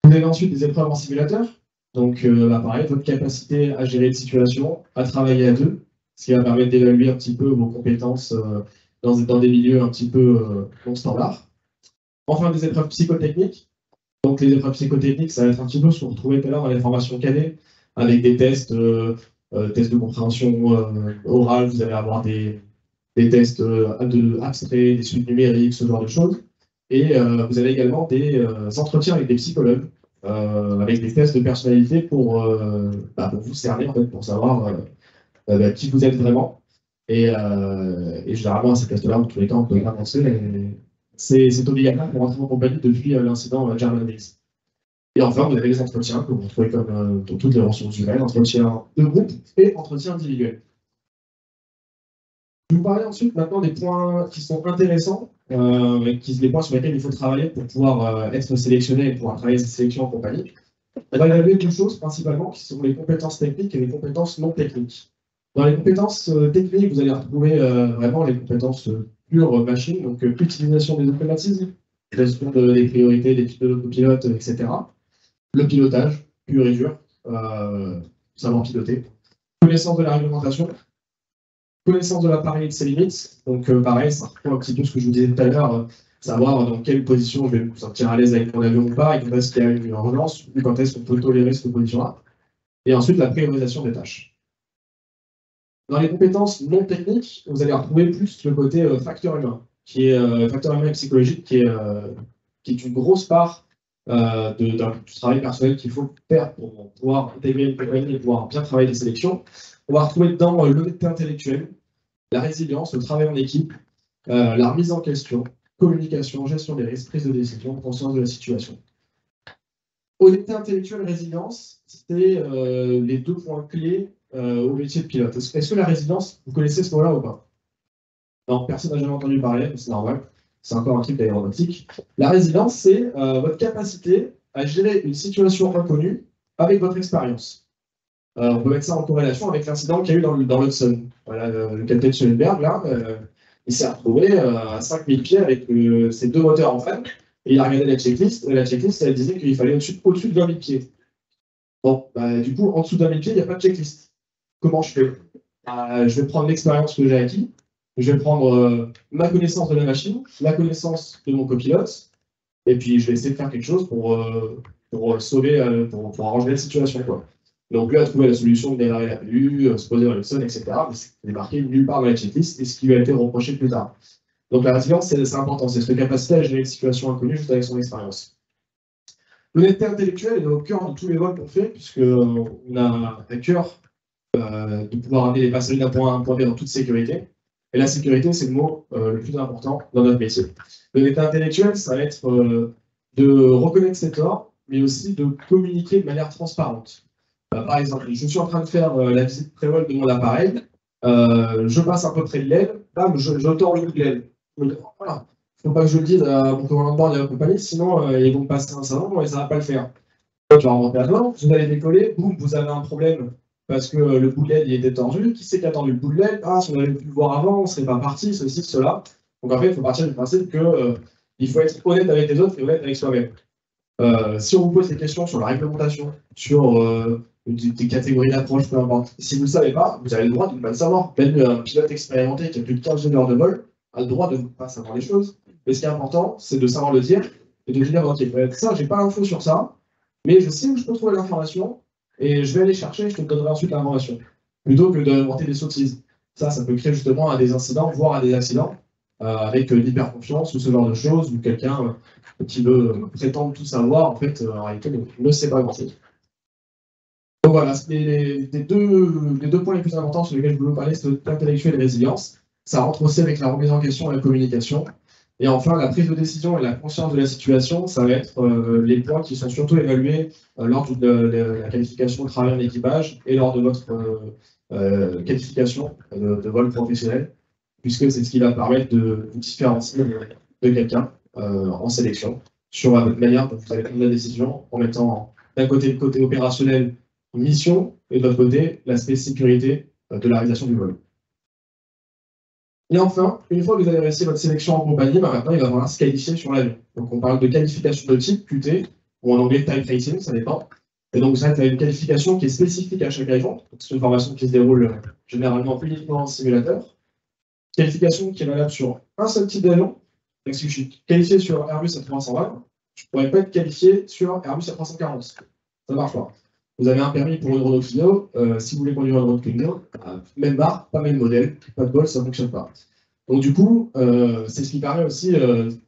Vous avez ensuite des épreuves en simulateur. Donc, pareil, votre capacité à gérer une situation, à travailler à deux, ce qui va permettre d'évaluer un petit peu vos compétences dans des milieux un petit peu non standards. Enfin, des épreuves psychotechniques. Donc, les épreuves psychotechniques, ça va être un petit peu ce qu'on retrouvait tout à l'heure dans les formations cadets, avec des tests, tests de compréhension orale, vous allez avoir des tests abstraits, des suites numériques, ce genre de choses. Et vous avez également des entretiens avec des psychologues, avec des tests de personnalité pour vous cerner, en fait, pour savoir qui vous êtes vraiment. Et généralement, à ces tests-là, en tous les cas, on peut avancer. C'est obligatoire pour rentrer en compagnie depuis l'incident Germanwings. Et enfin, vous avez les entretiens que vous retrouvez comme dans toutes les ressources humaines, entretien de groupe et entretien individuel. Je vais vous parler ensuite maintenant des points qui sont intéressants, les points sur lesquels il faut travailler pour pouvoir être sélectionné et pouvoir travailler cette sélection en compagnie. On va évaluer deux choses principalement, qui sont les compétences techniques et les compétences non techniques. Dans les compétences techniques, vous allez retrouver vraiment les compétences pure machine, donc utilisation des automatismes, gestion des priorités, des types de l'autopilote, etc. Le pilotage, pur et dur, savoir piloter. Connaissance de la réglementation, connaissance de l'appareil et de ses limites. Donc pareil, ça reprend un petit peu ce que je vous disais tout à l'heure, savoir dans quelle position je vais me sentir à l'aise avec mon avion ou pas, et quand est-ce qu'il y a une relance, ou quand est-ce qu'on peut tolérer cette position-là. Et ensuite, la priorisation des tâches. Dans les compétences non techniques, vous allez retrouver plus le côté facteur humain, qui est facteur humain et psychologique, qui est une grosse part du travail personnel qu'il faut faire pour pouvoir intégrer une compagnie et pouvoir bien travailler les sélections. On va retrouver dedans l'honnêteté intellectuelle, la résilience, le travail en équipe, la remise en question, communication, gestion des risques, prise de décision, conscience de la situation. Honnêteté intellectuelle, résilience, c'était les 2 points clés au métier de pilote. Est-ce que la résilience, vous connaissez ce mot-là ou pas? Non, personne n'a jamais entendu parler, mais c'est normal. C'est encore un truc d'aéronautique. La résilience, c'est votre capacité à gérer une situation inconnue avec votre expérience. On peut mettre ça en corrélation avec l'incident qu'il y a eu dans l'Hudson. Voilà, le capitaine Schellenberg, là, il s'est retrouvé à 5000 pieds avec ses 2 moteurs en panne, et il a regardé la checklist, et la checklist, elle disait qu'il fallait au-dessus de 20 000 pieds. Bon, du coup, en dessous de 20 000 pieds, il n'y a pas de checklist. Comment je fais? Je vais prendre l'expérience que j'ai acquis, je vais prendre ma connaissance de la machine, la connaissance de mon copilote, et puis je vais essayer de faire quelque chose pour sauver, pour arranger la situation, quoi. Donc lui a trouvé la solution de démarrer la PU, se poser dans le sol, etc. Mais c'est marqué nulle part dans la checklist, et ce qui lui a été reproché plus tard. Donc la résilience, c'est important, c'est cette capacité à gérer une situation inconnue juste avec son expérience. L'honnêteté intellectuelle est au cœur de tous les vols qu'on fait, puisqu'on a à cœur de pouvoir amener les passagers d'un point A à un point B dans toute sécurité. Et la sécurité, c'est le mot le plus important dans notre métier. L'honnêteté intellectuelle, ça va être de reconnaître ses torts, mais aussi de communiquer de manière transparente. Par exemple, je suis en train de faire la visite pré-vol de mon appareil, je passe un peu près de l'aile, bam, je tords le bout de l'aile. Voilà. Il ne faut pas que je le dise à mon commandant de bord et à la compagnie, sinon ils vont me passer un savon et ça ne va pas le faire. Tu vas remonter à bord, vous allez décoller, boum, vous avez un problème parce que le bout de l'aile il était tordu. Qui c'est qui a tordu le bout de l'aile? Ah, si on avait pu le voir avant, on ne serait pas parti, ceci, cela. Donc en fait, il faut partir du principe qu'il faut être honnête avec les autres et honnête avec soi-même. Si on vous pose des questions sur la réglementation, sur des catégories d'approche, peu importe, si vous ne le savez pas, vous avez le droit de ne pas le savoir. Même un pilote expérimenté qui a plus de 15 heures de vol a le droit de ne pas savoir les choses. Mais ce qui est important, c'est de savoir le dire et de dire, ok, ça, j'ai pas l'info sur ça, mais je sais où je peux trouver l'information et je vais aller chercher et je te donnerai ensuite l'information. Plutôt que d'inventer des sottises. Ça peut créer justement à des incidents, voire à des accidents, avec l'hyperconfiance ou ce genre de choses, ou quelqu'un qui veut prétendre tout savoir, en fait, en réalité, ne sait pas grand-chose. Donc voilà, les deux points les plus importants sur lesquels je voulais vous parler, c'est l'intellectuel et la résilience. Ça rentre aussi avec la remise en question et la communication. Et enfin, la prise de décision et la conscience de la situation, ça va être les points qui sont surtout évalués lors de la qualification de travail en équipage et lors de votre qualification de vol professionnel, puisque c'est ce qui va permettre de vous différencier de quelqu'un en sélection sur la manière dont vous allez prendre la décision en mettant d'un côté le côté opérationnel, mission, et de l'autre côté l'aspect sécurité de la réalisation du vol. Et enfin, une fois que vous avez réussi votre sélection en compagnie, maintenant il va falloir se qualifier sur l'avion. Donc on parle de qualification de type QT, ou en anglais type rating, ça dépend. Et donc ça va être une qualification qui est spécifique à chaque avion. C'est une formation qui se déroule généralement uniquement en simulateur. Qualification qui est valable sur un seul type d'avion. Donc si je suis qualifié sur Airbus A320, je ne pourrais pas être qualifié sur Airbus A340. Ça ne marche pas. Vous avez un permis pour une Renault Clio, si vous voulez conduire une Renault Clio, même barre, pas même modèle, pas de bol, ça ne fonctionne pas. Donc du coup, c'est ce qui permet aussi,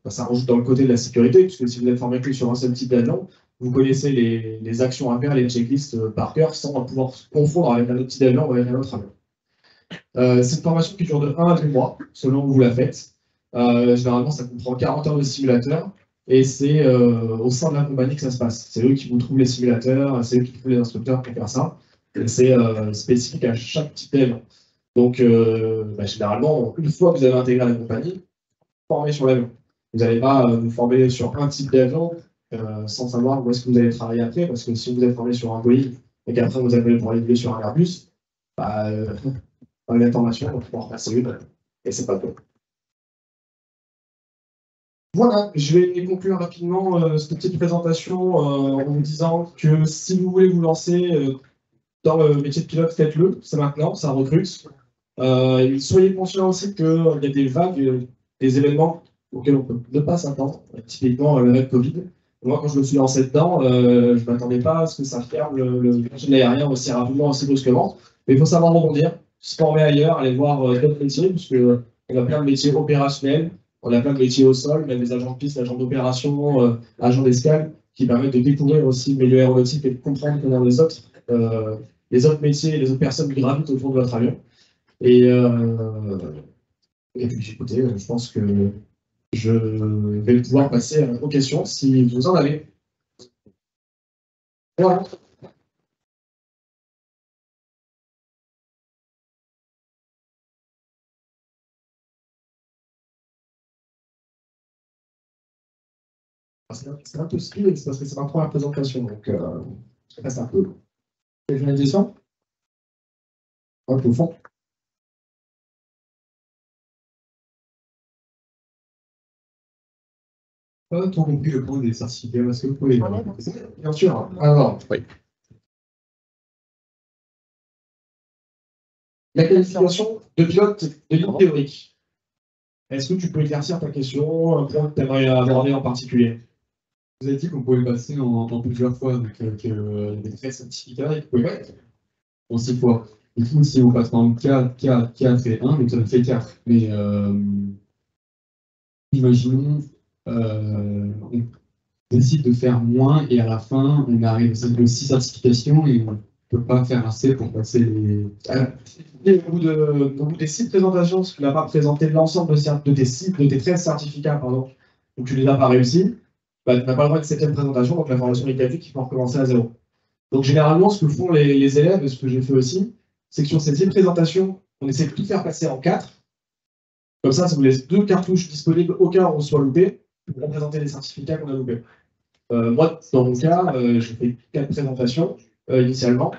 ça rajoute dans le côté de la sécurité, puisque si vous êtes formé que sur un seul type d'avion, vous connaissez les actions à faire, les checklists par cœur, sans pouvoir confondre avec un autre type d'avion ou avec un autre avion. C'est une formation qui dure de 1 à 2 mois, selon où vous la faites. Généralement, ça comprend 40 heures de simulateur. Et c'est au sein de la compagnie que ça se passe. C'est eux qui vous trouvent les simulateurs, c'est eux qui trouvent les instructeurs pour faire ça. C'est spécifique à chaque type d'avion. Donc, généralement, une fois que vous avez intégré la compagnie, formez sur l'avion. Vous n'allez pas vous former sur un type d'avion sans savoir où est-ce que vous allez travailler après, parce que si vous êtes formé sur un Boeing et qu'après vous avez pour aller sur un Airbus, l'information va pouvoir passer une, et c'est pas top. Voilà, je vais conclure rapidement cette petite présentation en vous disant que si vous voulez vous lancer dans le métier de pilote, faites-le, c'est maintenant, ça recrute. Soyez conscients aussi qu'il y a des vagues, des événements auxquels on peut ne pas s'attendre, typiquement la vague Covid. Moi, quand je me suis lancé dedans, je ne m'attendais pas à ce que ça ferme le marché de l'aérien aussi rapidement, aussi brusquement. Mais il faut savoir rebondir, se former ailleurs, aller voir d'autres métiers, puisque on a plein de métiers opérationnels. On a plein de métiers au sol, même les agents de piste, agents d'opération, agents d'escale, qui permettent de découvrir aussi le milieu aéronautique et de comprendre comment les autres métiers, les autres personnes gravitent autour de votre avion. Et puis, écoutez, je pense que je vais pouvoir passer aux questions si vous en avez. Voilà. C'est un peu speed, c'est parce que c'est ma première présentation, donc ça reste un peu. Une question? Hop, au fond. Pas trop compris le point des certificats, est-ce que vous pouvez... Bien sûr. Alors, Oui. la qualification de pilote de ligne théorique. Est-ce que tu peux éclaircir ta question, un point que tu aimerais aborder en particulier? Vous avez dit qu'on pouvait passer en plusieurs fois, donc des 13 certificats et qu'on pouvait passer en 6 fois. Du coup, si on passe en 4, 4, 4 et 1, donc ça nous fait 4. Mais imaginons, on décide de faire moins et à la fin, on arrive aux 6 certifications et on ne peut pas faire assez pour passer les... Et au bout des 6 présentations, si tu n'as pas présenté l'ensemble de tes 13 certificats, pardon, donc tu ne les as pas réussi, bah, tu n'as pas le droit de 7e présentation, donc la formation est caduque, il faut recommencer à zéro. Donc généralement, ce que font les élèves, et ce que j'ai fait aussi, c'est que sur ces 10 présentations, on essaie de tout faire passer en 4. Comme ça vous laisse 2 cartouches disponibles au cas où on soit loupé, pour représenter les certificats qu'on a loupés. Moi, dans mon cas, j'ai fait 4 présentations initialement.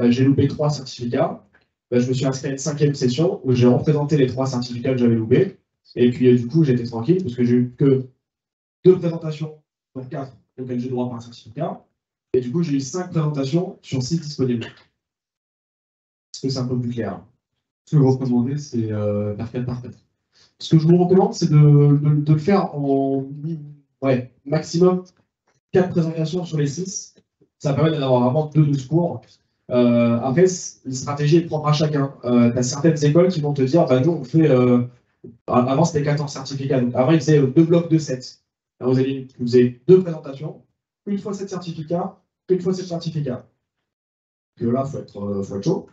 J'ai loupé 3 certificats. Je me suis inscrit à une 5e session où j'ai représenté les 3 certificats que j'avais loupés. Et puis, du coup, j'étais tranquille parce que j'ai eu que 2 présentations sur 4 auxquelles j'ai droit par un certificat. Et du coup, j'ai eu 5 présentations sur 6 disponibles. Est-ce que c'est un peu plus clair? Ce que vous recommandez, c'est faire 4 par 4. Ce que je vous recommande, c'est de le faire en maximum 4 présentations sur les 6. Ça permet d'avoir vraiment 2 secours. Après, une stratégie est propre à chacun. Tu as certaines écoles qui vont te dire, bah, nous, on fait. Avant, c'était 14 certificats. Donc, avant, ils faisaient 2 blocs de 7. Alors, vous avez 2 présentations, une fois 7 certificats, une fois 7 certificats. Que là, il faut être chaud.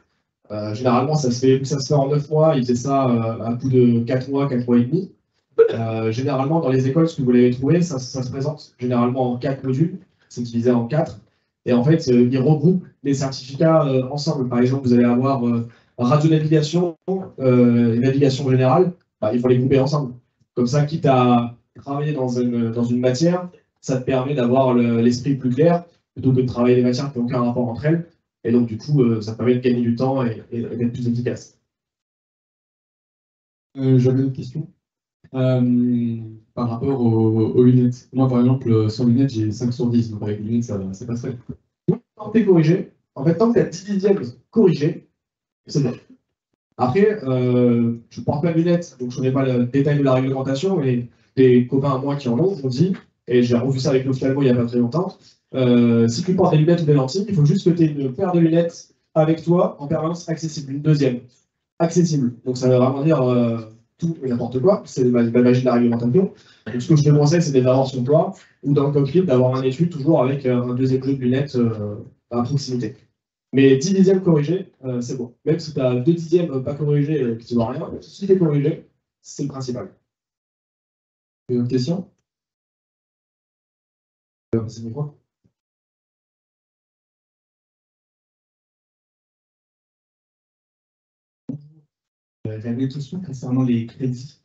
Généralement, ça se fait en 9 mois. Ils faisaient ça à bout de 4 mois, 4 mois et demi. Généralement, dans les écoles, ce que vous l'avez trouvé, ça se présente généralement en 4 modules. C'est divisé en 4. Et en fait, ils regroupent les certificats ensemble. Par exemple, vous allez avoir radio-navigation et navigation générale. Bah, il faut les grouper ensemble. Comme ça, quitte à travailler dans une matière, ça te permet d'avoir l'esprit plus clair plutôt que de travailler des matières qui n'ont aucun rapport entre elles. Et donc, du coup, ça permet de gagner du temps et d'être plus efficace. J'avais une question. Par rapport aux lunettes. Moi, par exemple, sans lunettes, j'ai 5 sur 10. Donc, avec les lunettes, ça passerait. Tant que tu es corrigé, en fait, tant que tu as 10 dixièmes corrigés, c'est bon. Après, je ne porte pas de lunettes, donc je ne connais pas le détail de la réglementation, mais des copains à moi qui en ont dit, et j'ai revu ça avec l'ophtalmo il n'y a pas très longtemps, si tu portes des lunettes ou des lentilles, il faut juste que tu aies une paire de lunettes avec toi en permanence accessible, une deuxième. Accessible. Donc ça veut vraiment dire tout et n'importe quoi, c'est la magie de la réglementation. Donc ce que je te conseille, c'est d'avoir sur toi ou dans le cockpit, d'avoir un étui toujours avec un deuxième jeu de lunettes à proximité. Mais 10 dixièmes corrigés, c'est bon. Même si tu as 2 dixièmes pas corrigés et que tu vois rien, si tu es corrigé, c'est le principal. Une autre question? C'est quoi? J'avais une question concernant les crédits.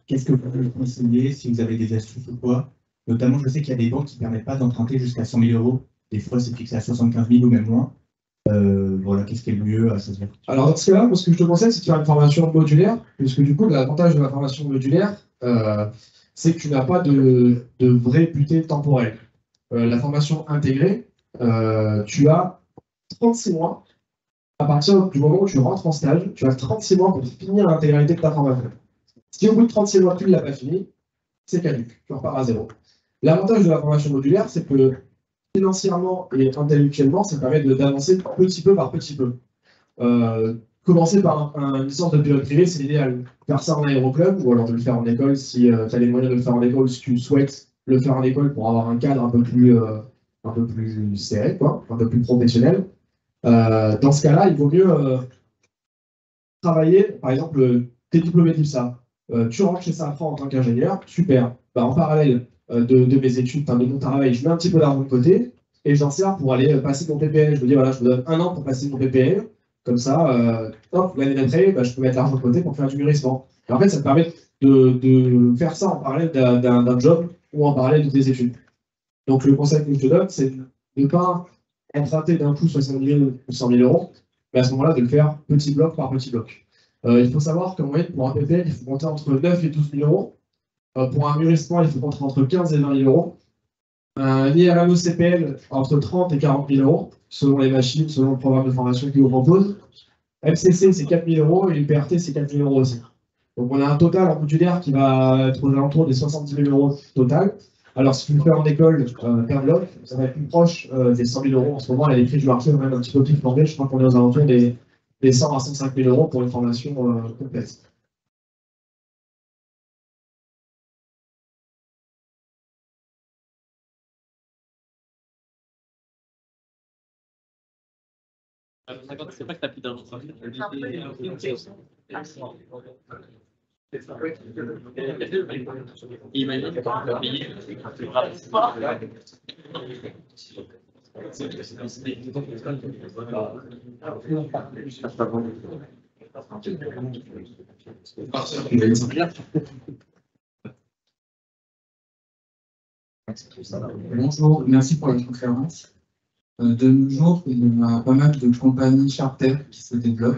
Qu'est-ce que vous pouvez conseiller si vous avez des astuces ou quoi? Notamment, je sais qu'il y a des banques qui ne permettent pas d'emprunter jusqu'à 100 000 euros. Des fois, c'est fixé à 75 000 ou même moins. Voilà, qu'est-ce qui est le mieux à choisir? Alors, dans ce cas-là, moi, ce que je te conseille, c'est de faire une formation modulaire, puisque du coup, l'avantage de la formation modulaire, c'est que tu n'as pas de vraie butée temporelle. La formation intégrée, tu as 36 mois. À partir du moment où tu rentres en stage, tu as 36 mois pour finir l'intégralité de ta formation. Si au bout de 36 mois, tu ne l'as pas fini, c'est caduc, tu repars à zéro. L'avantage de la formation modulaire, c'est que financièrement et intellectuellement, ça permet d'avancer petit peu par petit peu. Commencer par une licence de pilote privé, c'est l'idéal. Faire ça en aéroclub ou alors de le faire en école si tu as les moyens de le faire en école, si tu souhaites le faire en école pour avoir un cadre un peu plus serré, quoi, un peu plus professionnel. Dans ce cas-là, il vaut mieux travailler, par exemple, t'es diplômé de l'IPSA, tu rentres chez Safran en tant qu'ingénieur, super. Bah, en parallèle de mes études, de mon travail, je mets un petit peu d'argent de côté, et j'en sers pour aller passer mon PPL. Je me dis, voilà, je me donne 1 an pour passer mon PPL. Comme ça, hop, l'année d'après, bah, je peux mettre l'argent de côté pour faire du mûrissement. Et en fait, ça me permet de faire ça en parallèle d'un job ou en parallèle de tes études. Donc, le conseil que je te donne, c'est de ne pas emprunter d'un coup 70 000 ou 100 000 euros, mais à ce moment-là, de le faire petit bloc par petit bloc. Il faut savoir qu'en moyenne, pour un PPL, il faut compter entre 9 et 12 000 euros. Pour un mûrissement, il faut compter entre 15 et 20 000 euros. Lié à l'anneau CPL, entre 30 et 40 000 euros, selon les machines, selon le programme de formation qu'ils vous propose. FCC, c'est 4 000 euros et l'UPRT, c'est 4 000 euros aussi. Donc, on a un total en modulaire qui va être aux alentours des 70 000 euros total. Alors, si tu le fais en école, per bloc, ça va être plus proche des 100 000 euros. En ce moment, les prix du marché vont même un petit peu plus flamber. Je crois qu'on est aux alentours des 100 à 105 000 euros pour une formation complète. C'est pas que t'as plus d'argent. Bonjour, merci pour la conférence. De nos jours, il y a pas mal de compagnies Sharptech qui se développent.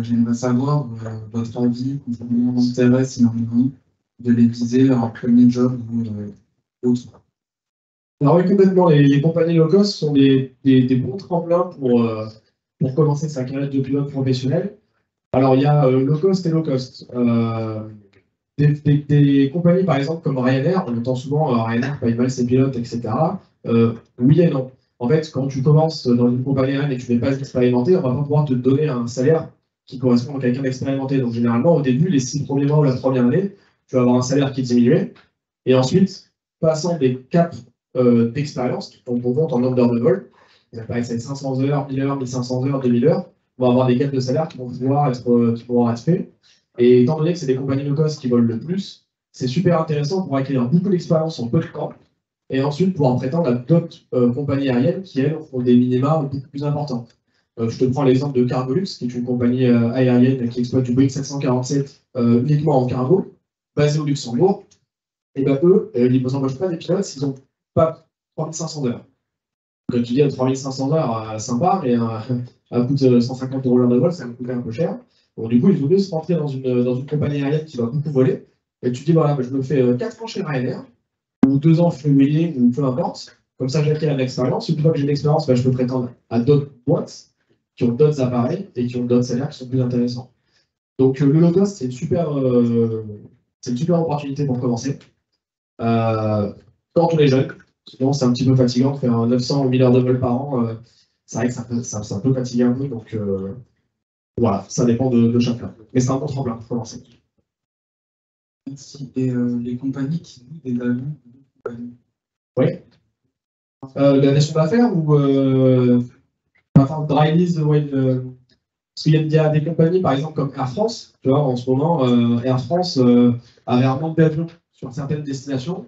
J'aimerais savoir votre avis, comment l'intérêt, si en de les viser en premier job ou autre. Alors oui, complètement, les compagnies low cost sont des bons tremplins pour commencer sa carrière de pilote professionnel. Alors il y a low cost et low cost. Des compagnies par exemple comme Ryanair, on entend souvent Ryanair paye mal ses pilotes, etc. Oui et non. En fait, quand tu commences dans une compagnie aérienne et que tu n'es pas expérimenté, on va pas pouvoir te donner un salaire qui correspond à quelqu'un d'expérimenté. Donc généralement, au début, les 6 premiers mois ou la première année, tu vas avoir un salaire qui diminue. Et ensuite, passant des caps d'expérience, donc on compte en nombre d'heures de vol, ça peut être 500 heures, 1000 heures, 1500 heures, 2000 heures, on va avoir des caps de salaire qui vont pouvoir être faits. Et étant donné que c'est des compagnies low cost qui volent le plus, c'est super intéressant pour acquérir beaucoup d'expérience en peu de temps et ensuite pouvoir prétendre à d'autres compagnies aériennes qui, elles, ont des minima beaucoup plus importants. Je te prends l'exemple de Cargolux, qui est une compagnie aérienne qui exploite du Boeing 747 uniquement en cargo, basée au Luxembourg. Et bien eux, ils ne embauchent pas des pilotes s'ils n'ont pas 3500 heures. Comme tu dis, 3500 heures, sympa, mais à coût de 150 € l'heure de vol, ça me coûtait un peu cher. Bon, du coup, ils voulaient se rentrer dans une compagnie aérienne qui va beaucoup voler. Et tu dis, voilà, je me fais 4 ans chez Ryanair, ou 2 ans chez Wheeling, ou peu importe. Comme ça, j'acquiers de l'expérience. Une fois que j'ai de l'expérience, je peux prétendre à d'autres boîtes qui ont d'autres appareils et qui ont d'autres salaires qui sont plus intéressants. Donc, le low cost, c'est une super opportunité pour commencer. Quand on est jeune, sinon c'est un petit peu fatigant de faire 900 ou 1000 heures de vol par an. C'est vrai que ça peut fatiguer un peu. Donc, voilà, ça dépend de chacun. Mais c'est un bon tremplin pour commencer. Merci. Et les compagnies qui louent des avions. Oui. La nation d'affaires ou enfin, Drylease, parce qu'il y a des compagnies, par exemple, comme Air France, tu vois, en ce moment, Air France avait un manque d'avions sur certaines destinations.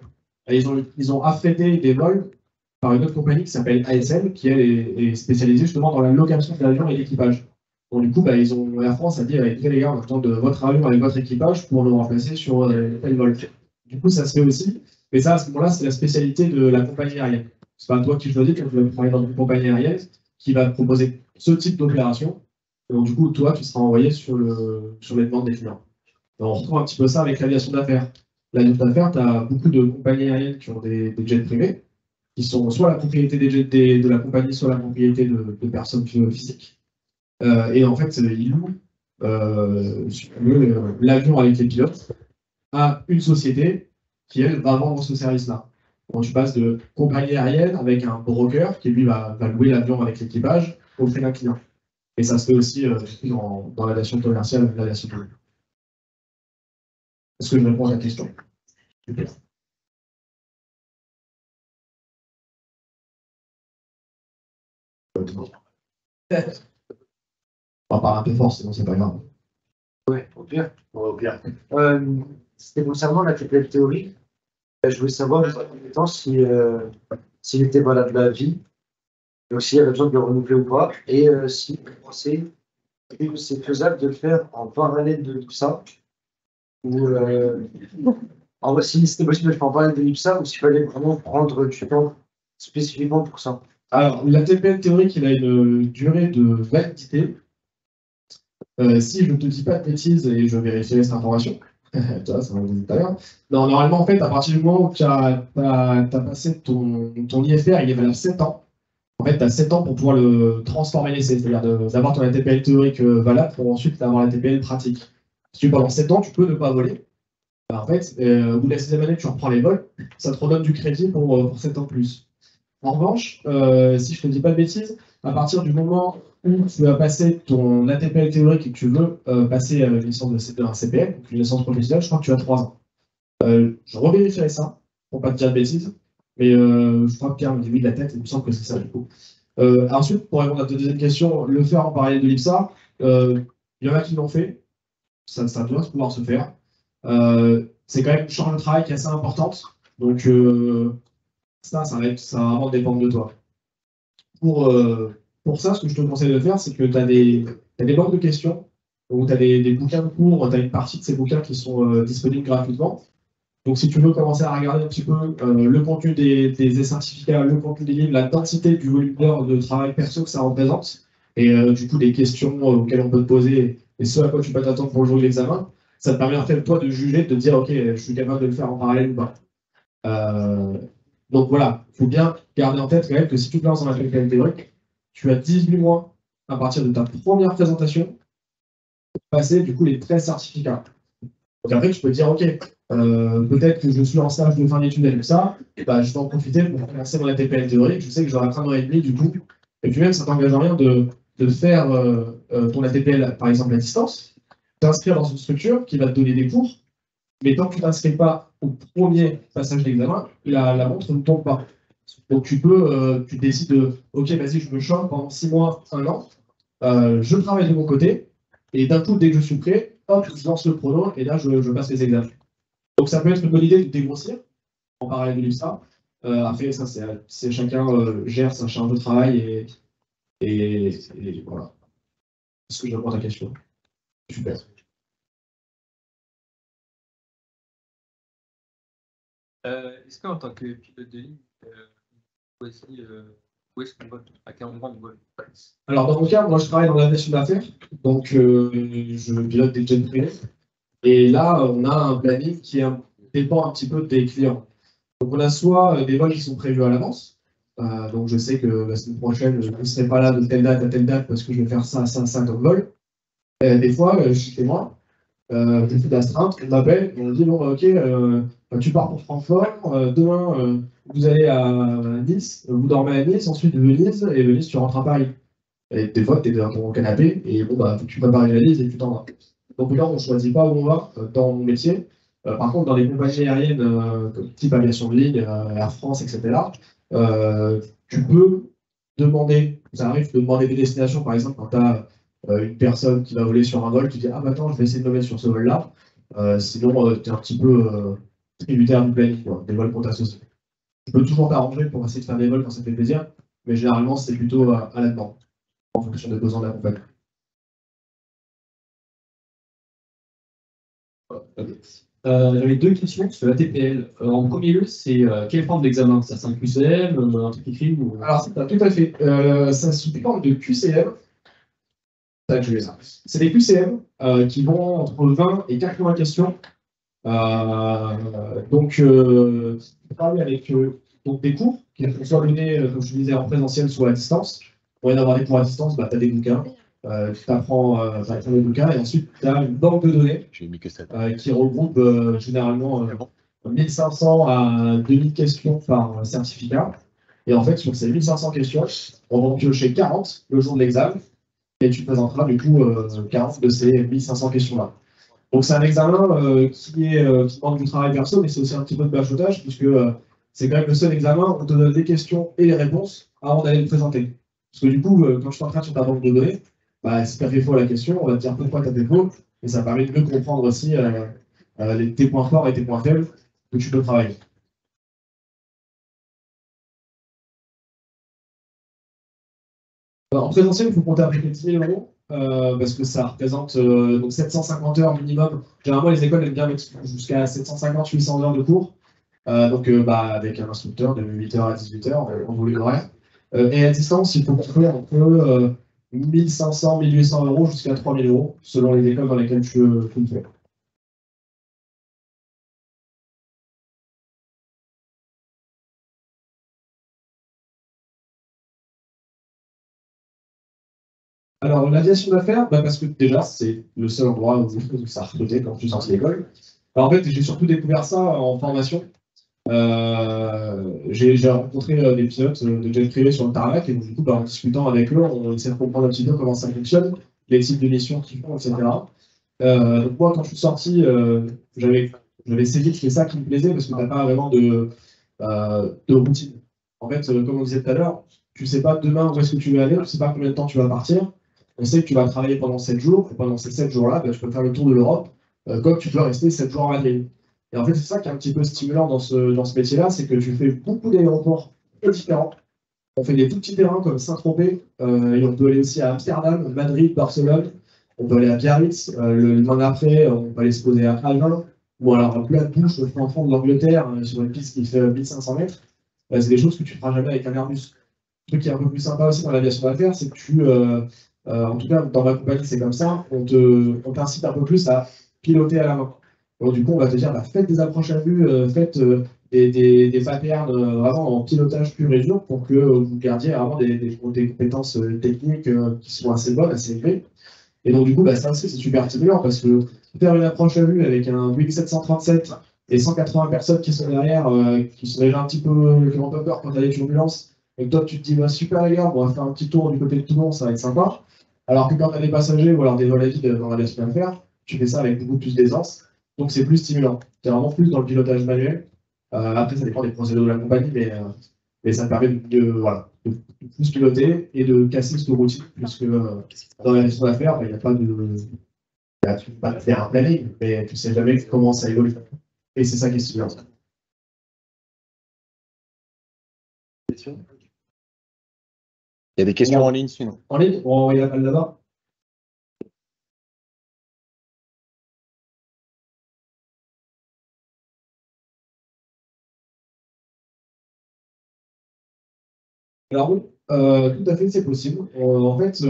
Et ils ont affrété des vols par une autre compagnie qui s'appelle ASL, qui elle est spécialisée justement dans la location de l'avion et l'équipage. Donc du coup, Air France a dit, écoutez les gars, on a besoin de votre avion avec votre équipage pour le remplacer sur tel vol. Du coup, ça se fait aussi. Mais ça, à ce moment-là, c'est la spécialité de la compagnie aérienne. C'est pas toi qui choisis quand tu vas travailler dans une compagnie aérienne qui va te proposer ce type d'opération. Donc du coup, toi, tu seras envoyé sur les demandes des clients. Donc, on retrouve un petit peu ça avec l'aviation d'affaires. L'aviation d'affaires, tu as beaucoup de compagnies aériennes qui ont des jets privés, qui sont soit la propriété des jets de la compagnie, soit la propriété de personnes physiques. Et en fait, ils louent l'avion avec les pilotes à une société qui, elle, va vendre ce service-là. Donc, tu passes de compagnie aérienne avec un broker qui, lui, va louer l'avion avec l'équipage auprès d'un client. Et ça se fait aussi dans l'aviation commerciale, l'aviation publique. Est-ce que je réponds à la question? Super. On va parler un peu fort, sinon c'est pas grave. Ouais, au pire. Au pire. C'était concernant la théorie. Je voulais savoir si s'il était valable à vie, donc s'il y avait besoin de le renouveler ou pas, et si vous pensez que c'est faisable de le faire en parallèle de tout ça, ou en vrai, si c'était possible de le faire en parallèle de tout ça, ou s'il fallait vraiment prendre du temps spécifiquement pour ça. Alors, la TPL théorique, il a une durée de validité. Si je ne te dis pas de bêtises, et je vérifierai cette information, tu vois, ça va vous dire tout à l'heure. Non, normalement, en fait, à partir du moment où tu as passé ton IFR, il est valable 7 ans. En fait, tu as 7 ans pour pouvoir le transformer l'essai, c'est-à-dire d'avoir ton ATPL théorique valable pour ensuite avoir la TPL pratique. Si tu pendant 7 ans, tu peux ne pas voler. Alors, en fait, au bout de la 6e année, tu reprends les vols, ça te redonne du crédit pour 7 ans de plus. En revanche, si je ne te dis pas de bêtises, à partir du moment où tu as passé ton ATPL théorique et que tu veux passer une licence de un CPL, donc une licence professionnelle, je crois que tu as 3 ans. Je revérifierai ça, pour ne pas te dire de bêtises, mais je crois que Pierre me dit oui de la tête, et il me semble que c'est ça du coup. Ensuite, pour répondre à ta deuxième question, le faire en parallèle de l'IPSA, il y en a qui l'ont fait, ça doit pouvoir se faire. C'est quand même une charge de travail qui est assez importante, donc ça va vraiment dépendre de toi. Pour ça, ce que je te conseille de faire, c'est que tu as des banques de questions, où tu as des bouquins de cours, tu as une partie de ces bouquins qui sont disponibles gratuitement. Donc, si tu veux commencer à regarder un petit peu le contenu des certificats, le contenu des livres, la densité du volume d'heures de travail perso que ça représente, et du coup, des questions auxquelles on peut te poser, et ce à quoi tu peux t'attendre pour le jour de l'examen, ça te permet en fait, toi, de juger, de te dire, OK, je suis capable de le faire en parallèle ou pas. Donc voilà, il faut bien garder en tête quand même que si tu te lances dans la TPL théorique, tu as 18 mois à partir de ta première présentation pour passer du coup les 13 certificats. Donc après, tu peux te dire, OK, peut-être que je suis en stage de fin d'études et tout ça, bah, je vais en profiter pour commencer mon ATPL théorique. Je sais que j'aurai 1 an et demi du coup. Et puis même, ça t'engage en rien de faire ton ATPL, par exemple, à distance, t'inscrire dans une structure qui va te donner des cours. Mais tant que tu ne t'inscris pas au premier passage d'examen, la montre ne tombe pas. Donc tu décides de, OK, vas-y, je me chante pendant 6 mois, 1 an, je travaille de mon côté, et d'un coup, dès que je suis prêt, hop, je lance le chrono, et là, je passe les examens. Donc ça peut être une bonne idée de dégrossir, en parallèle de l'IPSA. Après, ça, c'est chacun gère sa charge de travail, et voilà. Est-ce que je réponds à ta question? Super. Est-ce qu'en tant que pilote de ligne, où est-ce qu'on vole? À quel endroit on vole? Alors, dans mon cas, moi, je travaille dans l'aviation d'affaires, donc je pilote des jets privés. Et là, on a un planning qui dépend un petit peu des clients. Donc, on a soit des vols qui sont prévus à l'avance. Donc, je sais que la semaine prochaine, je ne serai pas là de telle date à telle date parce que je vais faire ça, ça, ça comme vol. Des fois, chez moi, je fais d'astreinte, on m'appelle, on me dit bon, ok, tu pars pour Francfort, demain vous allez à Nice, vous dormez à Nice, ensuite Venise, et Venise tu rentres à Paris. Et des fois tu es dans ton canapé, et bon, bah, tu prépares une valise et tu t'en vas. Donc là, on ne choisit pas où on va dans mon métier. Par contre, dans les compagnies aériennes, type aviation de ligne, Air France, etc., tu peux demander, ça arrive de demander des destinations, par exemple, quand tu as une personne qui va voler sur un vol, tu dis ah bah attends, je vais essayer de me mettre sur ce vol-là. Sinon, tu es un petit peu tributaire du planning, quoi, des vols pour t'associer. Tu peux toujours t'arranger pour essayer de faire des vols quand ça fait plaisir, mais généralement, c'est plutôt à la demande, en fonction des besoins de la compagnie. J'avais 2 questions sur la TPL. En premier lieu, c'est quelle forme d'examen? Ça, c'est un QCM, un truc écrit ou... Alors, tout à fait. Ça se sous forme de QCM. C'est des QCM qui vont entre 20 et 80 questions. Donc, je travaille avec donc des cours qui sont soit donnés, comme je disais, en présentiel, soit à distance. Pour y en avoir des cours à distance, bah, tu as des bouquins. Tu apprends les bouquins et ensuite tu as une banque de données qui regroupe généralement 1500 à 2000 questions par certificat. Et en fait, sur ces 1500 questions, on va en piocher 40 le jour de l'examen et tu présenteras du coup 40 de ces 1500 questions-là. Donc c'est un examen qui demande du travail perso, mais c'est aussi un petit peu de bachotage puisque c'est quand même le seul examen où on te donne des questions et les réponses avant d'aller le présenter. Parce que du coup, quand je t'entraîne sur ta banque de données, bah, si tu as fait faux à la question, on va te dire pourquoi tu as fait faux, et ça permet de mieux comprendre aussi tes points forts et tes points faibles que tu peux travailler. En présentiel, il faut compter à peu près 10 000 euros, parce que ça représente donc 750 heures minimum. Généralement, les écoles aiment bien mettre jusqu'à 750-800 heures de cours. Avec un instructeur de 8h à 18h en volume horaire. Et à distance, il faut compter entre 1500-1800 euros jusqu'à 3000 euros, selon les écoles dans lesquelles tu le fais. Alors, l'aviation d'affaires, parce que déjà, c'est le seul endroit où ça a recruté quand je suis sorti d'école. En fait, j'ai surtout découvert ça en formation. J'ai rencontré des pilotes de jet privé sur le tarmac, et donc, du coup, en discutant avec eux, on essaie de comprendre un petit peu comment ça fonctionne, les types de missions qu'ils font, etc. Donc moi, quand je suis sorti, j'avais essayé de faire ça qui me plaisait, parce que tu n'as pas vraiment de routine. En fait, comme on disait tout à l'heure, tu ne sais pas demain où est-ce que tu vas aller, tu ne sais pas combien de temps tu vas partir. On sait que tu vas travailler pendant 7 jours, et pendant ces 7 jours-là, tu peux faire le tour de l'Europe, comme tu peux rester 7 jours à Madrid. Et en fait, c'est ça qui est un petit peu stimulant dans ce métier-là, c'est que tu fais beaucoup d'aéroports différents. On fait des tout petits terrains comme Saint-Tropez, et on peut aller aussi à Amsterdam, Madrid, Barcelone, on peut aller à Biarritz, le lendemain après, on peut aller se poser à Alvin, ou alors plein de bouche au fin fond de l'Angleterre, sur une piste qui fait 1500 mètres. C'est des choses que tu ne feras jamais avec un Airbus. Le truc qui est un peu plus sympa aussi dans l'aviation d'affaires, c'est que en tout cas, dans ma compagnie, c'est comme ça, on t'incite un peu plus à piloter à la main. Donc, du coup, on va te dire, faites des approches à vue, faites des patterns vraiment en pilotage pur et dur pour que vous gardiez vraiment des compétences techniques qui sont assez bonnes, assez élevées. Et donc, du coup, ça aussi, c'est super stimulant parce que faire une approche à vue avec un Boeing 737 et 180 personnes qui sont derrière, qui sont déjà un petit peu, qui ont un peu peur quand il y a des turbulences, et que toi, tu te dis, super les gars, on va faire un petit tour du côté de Toulon, ça va être sympa. Alors que quand tu as des passagers ou alors des vols à vide dans l'aviation d'affaires, tu fais ça avec beaucoup plus d'aisance. Donc, c'est plus stimulant. C'est vraiment plus dans le pilotage manuel. Après, ça dépend des procédures de la compagnie, mais ça permet de plus piloter et de casser cette routine, puisque dans l'aviation d'affaires, il n'y a pas de. Tu ne peux pas faire un planning, mais tu ne sais jamais comment ça évolue. Et c'est ça qui est stimulant. Il y a des questions en ligne, sinon. En ligne, on va envoyer l'appel là-bas. Alors oui, tout à fait, c'est possible. En fait,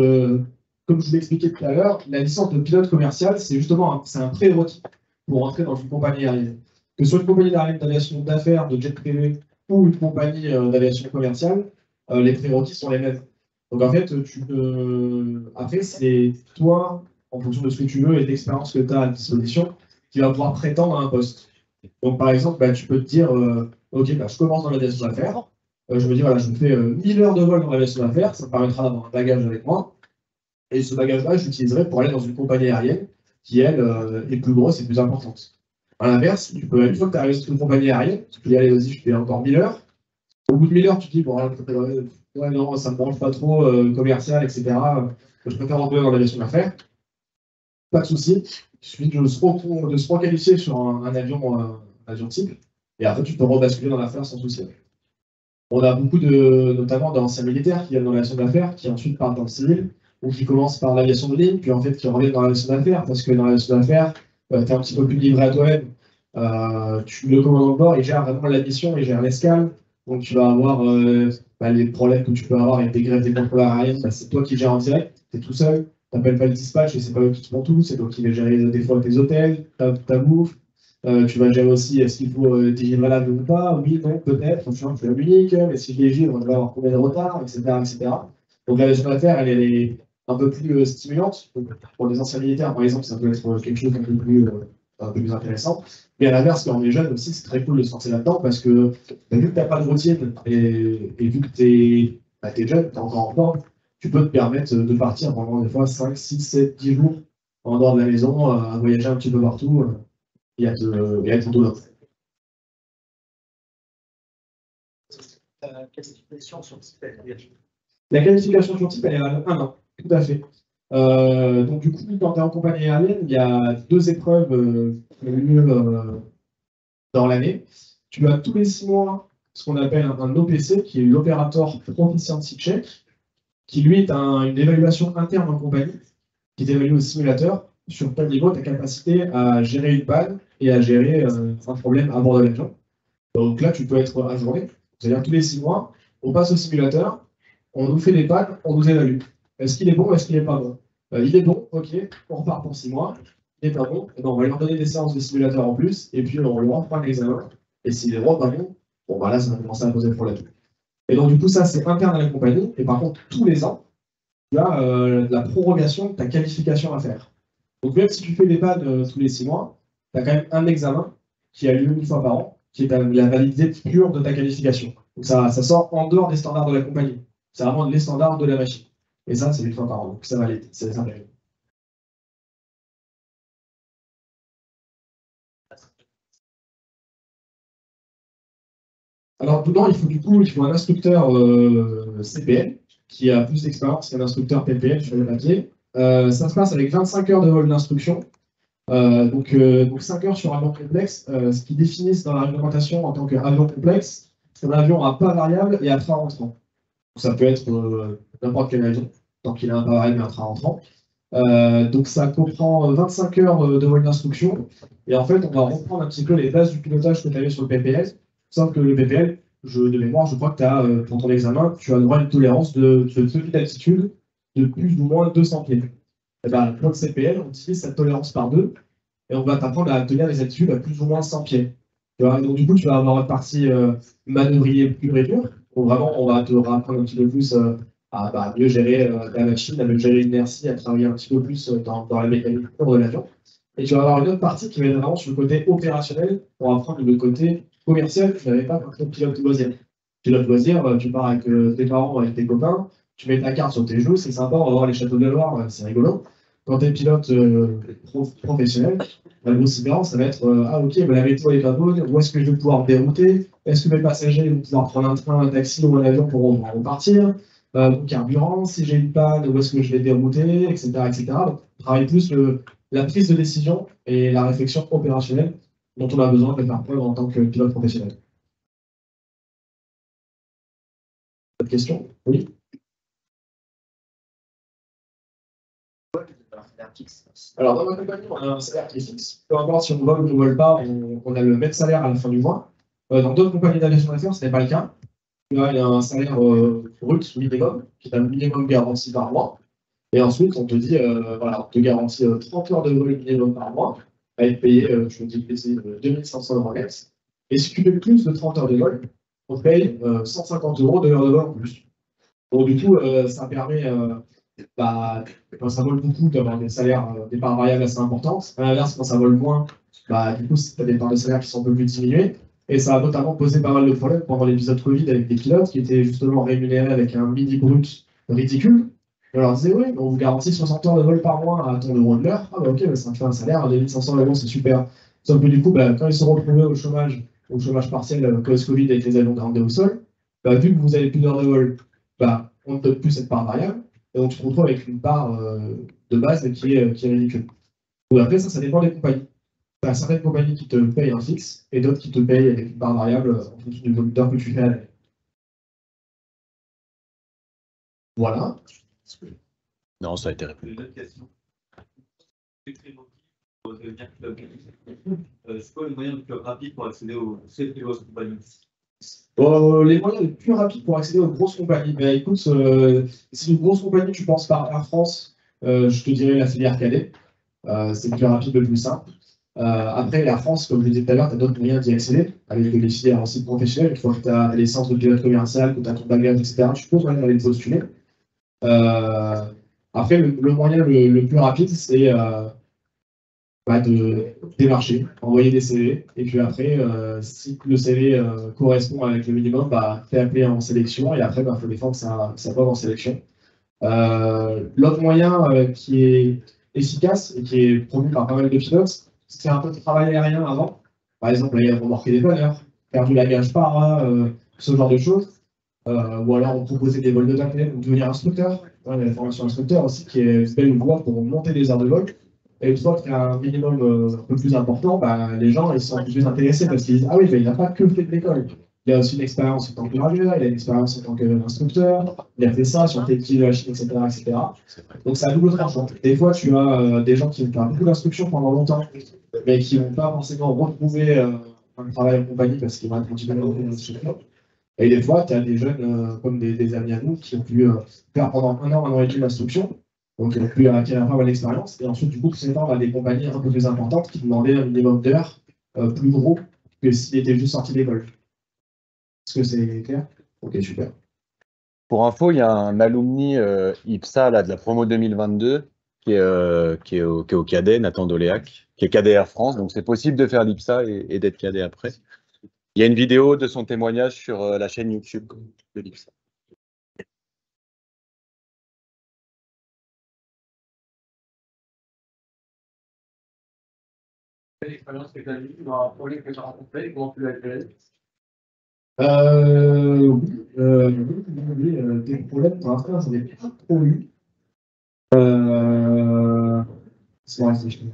comme je vous l'expliquais tout à l'heure, la licence de pilote commercial, c'est justement un prérequis pour entrer dans une compagnie aérienne. Que ce soit une compagnie d'aviation d'affaires, de jet privé, ou une compagnie d'aviation commerciale, les prérequis sont les mêmes. Donc en fait, après, c'est toi, en fonction de ce que tu veux et de l'expérience que tu as à disposition, qui va pouvoir prétendre à un poste. Donc par exemple, tu peux te dire, ok, je commence dans l'aviation d'affaires. Je me dis, voilà, je me fais 1000 heures de vol dans l'aviation d'affaires, ça me permettra d'avoir un bagage avec moi. Et ce bagage-là, je l'utiliserai pour aller dans une compagnie aérienne qui, elle, est plus grosse et plus importante. À l'inverse, tu peux, une fois que tu arrives dans une compagnie aérienne, tu peux y aller, vas-y, je fais encore 1000 heures. Au bout de 1000 heures, tu te dis, bon, ouais, non, ça ne me branche pas trop, commercial, etc. Je préfère rentrer dans l'aviation d'affaires. Pas de souci. Il suffit de se requalifier sur un avion type. Et après, tu peux rebasculer dans l'affaire sans souci. On a beaucoup notamment d'anciens militaires qui viennent dans l'aviation d'affaires, qui ensuite partent dans le civil, ou qui commencent par l'aviation de ligne, puis en fait qui reviennent dans l'aviation d'affaires, parce que dans l'aviation d'affaires, tu es un petit peu plus livré à toi-même. Le commandant de bord, il gère vraiment la mission, il gère l'escale, donc tu vas avoir les problèmes que tu peux avoir avec des grèves des contrôleurs aériens, c'est toi qui gères en direct, tu es tout seul, tu n'appelles pas le dispatch et c'est pas eux qui te font tout, c'est toi qui vas gérer des fois tes hôtels, ta bouffe. Tu vas gérer aussi, est-ce qu'il faut délivrer l'avion ou pas? Oui, non, peut-être. Je suis unique, mais si je délivre, on va avoir combien de retard, etc., etc. Donc l'aviation d'affaires, elle est un peu plus stimulante. Pour les anciens militaires, par exemple, ça peut être quelque chose d'un peu plus intéressant. Mais à l'inverse, quand on est jeune aussi, c'est très cool de se lancer là-dedans parce que vu que tu n'as pas de routine et vu que tu es jeune, tu es encore en forme, tu peux te permettre de partir pendant des fois 5, 6, 7, 10 jours en dehors de la maison, à voyager un petit peu partout. Et à être autonome. La qualification sur type, elle est à 1 an, tout à fait. Donc du coup, quand tu es en compagnie aérienne, il y a 2 épreuves qui ont lieu dans l'année. Tu as tous les 6 mois ce qu'on appelle un OPC, qui est l'Operator Proficiency Check. qui lui est une évaluation interne en compagnie, qui t'évalue au simulateur sur ton niveau, ta capacité à gérer une panne et à gérer un problème à bord de l'avion. Donc là, tu peux être ajourné. C'est-à-dire tous les 6 mois, on passe au simulateur, on nous fait des pannes, on nous évalue. Est-ce qu'il est bon ou est-ce qu'il n'est pas bon? Il est bon, ok, on repart pour 6 mois. Il n'est pas bon, et ben on va leur donner des séances de simulateur en plus, et puis on leur reprend l'examen. Et s'il est vraiment pas bon, bon bah là, ça va commencer à poser problème. Et donc du coup, ça c'est interne à la compagnie, et par contre, tous les ans, tu as la prorogation de ta qualification à faire. Donc même si tu fais des pannes tous les 6 mois, tu as quand même un examen qui a lieu une fois par an, qui est la validité pure de ta qualification. Donc ça sort en dehors des standards de la compagnie. C'est vraiment les standards de la machine. Et ça, c'est une fois par an. Donc ça valide, c'est ça. Alors dedans, il faut un instructeur CPL qui a plus d'expérience qu'un instructeur PPL sur le papier. Ça se passe avec 25 heures de vol d'instruction. Donc 5 heures sur avion complexe, ce qu'ils définissent dans la réglementation en tant qu'avion complexe, c'est un avion à pas variable et à train entrant. Donc, ça peut être n'importe quel avion, tant qu'il a un pas variable et un train entrant. Donc ça comprend 25 heures de vol d'instruction. Et en fait, on va reprendre un petit peu les bases du pilotage que tu avais sur le PPL. Sauf que le PPL, de mémoire, je crois que tu as, pour ton examen, tu as le droit à une tolérance de petite altitude de plus ou moins 200 pieds. Et ben, pour le CPL, on utilise cette tolérance par 2 et on va t'apprendre à tenir les altitudes à plus ou moins 100 pieds. Tu vois, donc du coup, tu vas avoir une partie manœuvrier pure et dure. Donc vraiment, on va te apprendre un petit peu plus à mieux gérer la machine, à mieux gérer l'inertie, à travailler un petit peu plus dans la mécanique pure de l'avion. Et tu vas avoir une autre partie qui va être vraiment sur le côté opérationnel pour apprendre le côté commercial que tu n'avais pas quand tu es pilote loisir. Pilote loisir, tu pars avec tes parents, avec tes copains, tu mets ta carte sur tes joues, c'est sympa, on va voir les châteaux de la Loire, c'est rigolo. Quand tu es pilote professionnel, la grosse différence, ça va être ah ok, la météo est pas bonne, où est-ce que je vais pouvoir me dérouter? Est-ce que mes passagers vont pouvoir prendre un train, un taxi ou un avion pour repartir? Mon carburant, si j'ai une panne, où est-ce que je vais dérouter, etc. etc. Donc, on travaille plus la prise de décision et la réflexion opérationnelle dont on a besoin de faire preuve en tant que pilote professionnel. D'autres questions? Oui. Alors, dans ma compagnie, on a un salaire qui est fixe. Peu importe si on vole ou on ne vole pas, on a le même salaire à la fin du mois. Dans d'autres compagnies d'aviation d'affaires, ce n'est pas le cas. Là, il y a un salaire brut minimum, qui est un minimum garanti par mois. Et ensuite, on te dit, voilà, on te garantit 30 heures de vol minimum par mois, à être payé, je me dis, 2500 € net. Et si tu fais plus de 30 heures de vol, on te paye 150 € de l'heure de vol en plus. Donc, du coup, ça permet, quand ça vole beaucoup, d'avoir des salaires, des parts variables assez importantes. À l'inverse, quand ça vole moins, du coup, tu as des parts de salaire qui sont un peu plus diminuées. Et ça a notamment posé pas mal de problèmes pendant l'épisode Covid avec des pilotes qui étaient justement rémunérés avec un mini brut ridicule. On leur disait, oui, on vous garantit 60 heures de vol par mois à ton euro de l'heure. Ah, ok, ça me fait un salaire de 1500 €, c'est super. Sauf que du coup, quand ils se sont retrouvés au chômage partiel cause-Covid avec les avions groundés au sol, vu que vous avez plus d'heures de vol, on ne donne plus cette part variable. Et donc, tu te retrouves avec une part de base qui est ridicule. Donc, après, ça dépend des compagnies. Tu as certaines compagnies qui te payent un fixe et d'autres qui te payent avec une part variable en fonction du volume d'heures que tu fais à l'année. Voilà. Non, ça a été répondu. Une autre question. C'est quoi le moyen le plus rapide pour accéder aux plus grosses compagnies? Les moyens les plus rapides pour accéder aux grosses compagnies. Écoute, si une grosse compagnie, tu penses par Air France, je te dirais la filière cadet. C'est le plus rapide, le plus simple. Après, Air France, comme je le disais tout à l'heure, tu as d'autres moyens d'y accéder, avec des filières aussi professionnelles. Une fois que tu as les licences de pilote commercial, que tu as ton bagage, etc., tu peux aller les postuler. Après, le moyen le plus rapide, c'est de démarcher, envoyer des CV, et puis après, si le CV correspond avec le minimum, t'es appelé en sélection, et après, il faut défendre sa preuve en sélection. L'autre moyen qui est efficace et qui est promu par pas mal de pilotes, c'est un peu de travail aérien avant. Par exemple, remorquer des panneurs, faire du lagage para, ce genre de choses. Ou alors proposer des vols de tactile ou devenir instructeur. Il y a la formation instructeur aussi qui est une belle voie pour monter des heures de vol. Et une fois qu'il y a un minimum un peu plus important, les gens ils sont plus intéressés parce qu'ils disent ah oui, il n'a pas que fait de l'école. Il a aussi une expérience en tant que nageur, il a une expérience en tant qu'instructeur, il a fait ça sur tes pieds de la Chine, etc., etc. Donc c'est à double tranchant. Des fois, tu as des gens qui vont faire beaucoup d'instruction pendant longtemps, mais qui ne vont pas forcément retrouver un travail en compagnie parce qu'ils vont être continuellement dans l'instruction. Et des fois, tu as des jeunes, comme des amis à nous, qui ont pu faire pendant un an et demi d'instruction, donc ils ont pu acquérir pas mal d'expérience, et ensuite, du coup, prétendre à des compagnies un peu plus importantes qui demandaient un minimum d'heures plus gros que s'il était juste sorti d'école. Est-ce que c'est clair? Ok, super. Pour info, il y a un alumni IPSA là, de la promo 2022 qui est au cadet, Nathan Doléac, qui est cadet Air France. Donc c'est possible de faire l'IPSA et d'être cadet après. Il y a une vidéo de son témoignage sur la chaîne YouTube de l'IPSA. Quelle expérience que tu as eue dans un problème que tu as rencontré? Comment tu l'as géré? Oui, des problèmes, pour l'instant, j'en ai pas trop eu. C'est vrai, c'est chiant.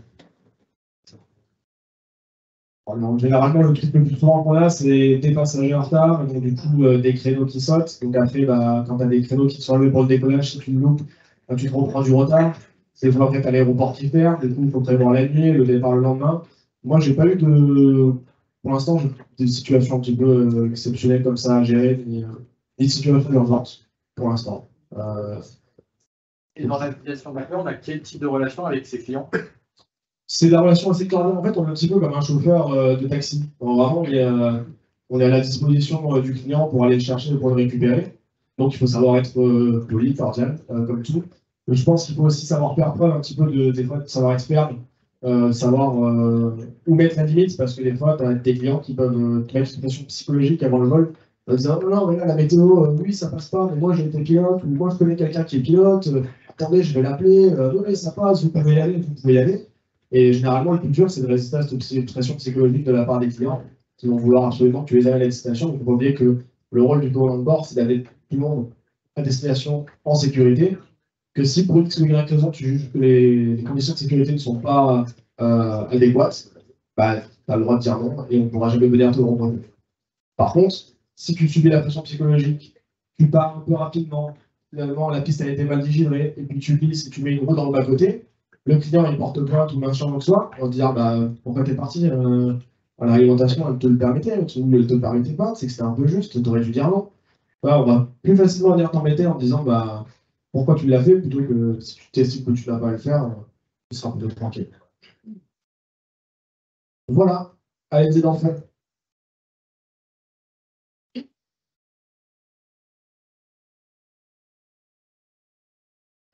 Alors, généralement, le truc le plus souvent qu'on a, c'est des passagers en retard, donc du coup, des créneaux qui sautent. Donc après, bah, quand tu as des créneaux qui sont enlevés pour le décollage, si tu le loupes, bah, tu te reprends du retard. C'est fois après, tu as l'aéroport qui perd, du coup, il faut prévoir la nuit, le départ le lendemain. Moi, j'ai pas eu de. Pour l'instant, j'ai des situations un petit peu exceptionnelles comme ça à gérer, ni de situation d'urgence, pour l'instant. Et dans l'application d'accueil, on a quel type de relation avec ses clients? C'est la relation assez claire. En fait, on est un petit peu comme un chauffeur de taxi. Alors, vraiment, on est à la disposition du client pour aller le chercher et pour le récupérer. Donc, il faut savoir être poli, cordial, comme tout. Mais je pense qu'il faut aussi savoir faire preuve un petit peu des fois, de savoir-être ferme, savoir où mettre la limite, parce que des fois, tu as des clients qui peuvent te mettre une pression psychologique avant le vol, en disant non, non, mais là, la météo, oui, ça passe pas, mais moi, j'ai été pilote, ou moi, je connais quelqu'un qui est pilote, attendez, je vais l'appeler, oui, ça passe, vous pouvez y aller, vous pouvez y aller. Et généralement, le plus dur, c'est de résister à cette pression psychologique de la part des clients qui vont vouloir absolument que tu les amènes à la destination. Donc, il ne faut pas oublier que le rôle du commandant de bord, c'est d'amener tout le monde à destination en sécurité. Que si pour X ou Y raison, tu juges que les conditions de sécurité ne sont pas adéquates, bah, tu as le droit de dire non et on ne pourra jamais venir te rendre. Par contre, si tu subis la pression psychologique, tu pars un peu rapidement, finalement la piste a été mal digérée, et puis tu glisses et tu mets une roue dans le bas-côté, le client il porte plainte ou machin que soit, on va se dire bah, pourquoi t'es parti à l'alimentation, elle te le permettait, ou elle ne te le permettait pas, c'est que c'était un peu juste, tu aurais dû dire non. Voilà, on va plus facilement venir t'embêter en disant bah, pourquoi tu l'as fait, plutôt que si tu t'estimes que tu ne vas pas le faire, tu seras plutôt tranquille. Voilà, allez-y dans le fond.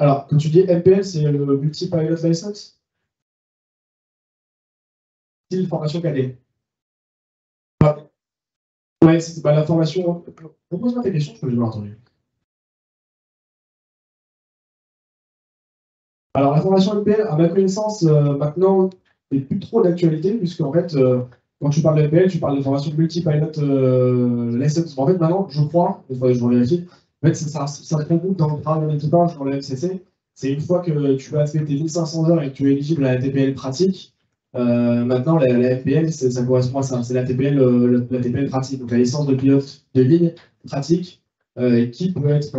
Alors, quand tu dis MPL, c'est le Multi-Pilot License? C'est une formation cadet. Ouais, c'est la formation. Propose-moi tes questions, je peux les avoir entendu. Alors, la formation MPL, à ma connaissance, maintenant, n'est plus trop d'actualité, puisque en fait, quand tu parles de MPL, tu parles de formation Multi-Pilot License. En fait, maintenant, je crois, il faudrait que je vérifie, en fait, ça regroupe dans le travail d'équipage, dans le MCC. C'est une fois que tu as fait tes 1500 heures et que tu es éligible à la TPL pratique, maintenant, la FPL, ça correspond à ça. C'est la TPL, la TPL pratique, donc la licence de pilote de ligne pratique, qui peut être,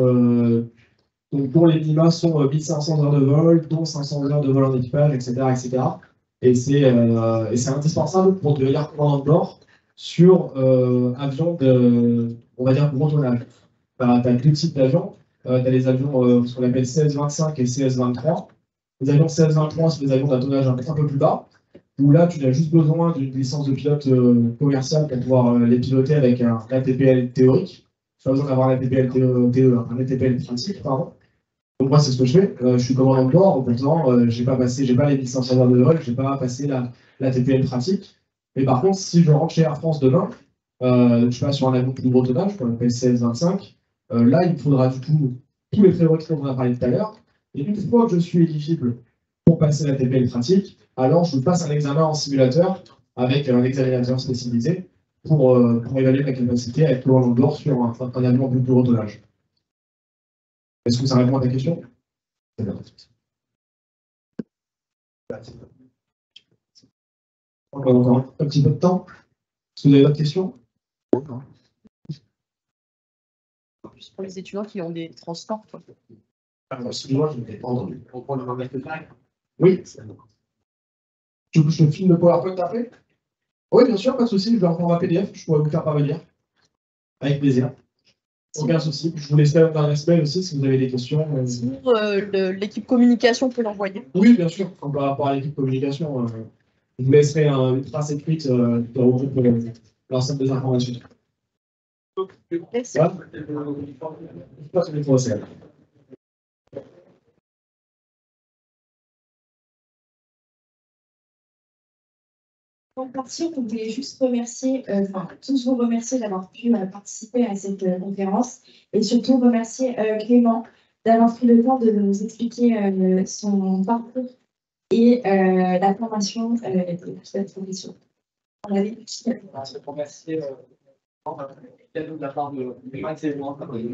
donc, dont les minima sont 1500 heures de vol, dont 500 heures de vol en équipage, etc. etc. Et c'est indispensable pour devenir commandant de bord sur avion de, on va dire, gros tonnage. Tu as deux types d'avions. Tu as les avions, ce qu'on appelle CS-25 et CS-23. Les avions CS-23, c'est des avions d'un tonnage un peu plus bas, où là, tu as juste besoin d'une licence de pilote commerciale pour pouvoir les piloter avec un ATPL théorique. Tu n'as pas besoin d'avoir un ATPL, un ATPL pratique, pardon. Donc moi, c'est ce que je fais. Je suis commandant de bord, pourtant, j'ai pas les 1500 heures de vol, j'ai pas passé la TPL pratique. Mais par contre, si je rentre chez Air France demain, je passe sur un avion plus gros tonnage, qu'on appelle CS-25, là, il me faudra du coup tous les prérequis dont on a parlé tout à l'heure. Et une fois que je suis éligible pour passer la TPL pratique, alors je passe un examen en simulateur avec un examinateur spécialisé pour évaluer ma capacité à être commandant de bord sur un avion plus gros tonnage. Est-ce que ça répond à ta question? On a encore un petit peu de temps. Est-ce que vous avez d'autres questions? plus pour les étudiants qui ont des transports, quoi. Excuse-moi, je ne t'ai pas entendu. Oui. Je filme le PowerPoint après? Oui, bien sûr, pas de souci. Je vais reprendre un PDF, je pourrais vous faire parvenir. Avec plaisir. Aucun souci. Je vous laisse faire un mail aussi si vous avez des questions. Sinon, l'équipe communication peut l'envoyer. Oui, bien sûr. Par rapport à l'équipe communication, je vous laisserai une trace écrite qui regroupe l'ensemble des informations. Merci. Voilà. Je passe au micro à Céline. Pour partir, on voulait juste remercier, tous vous remercier d'avoir pu participer à cette conférence et surtout remercier Clément d'avoir pris le temps de nous expliquer son parcours et la formation de cette formation. On avait Je remercie cadeau de la part de Max et moi. Avec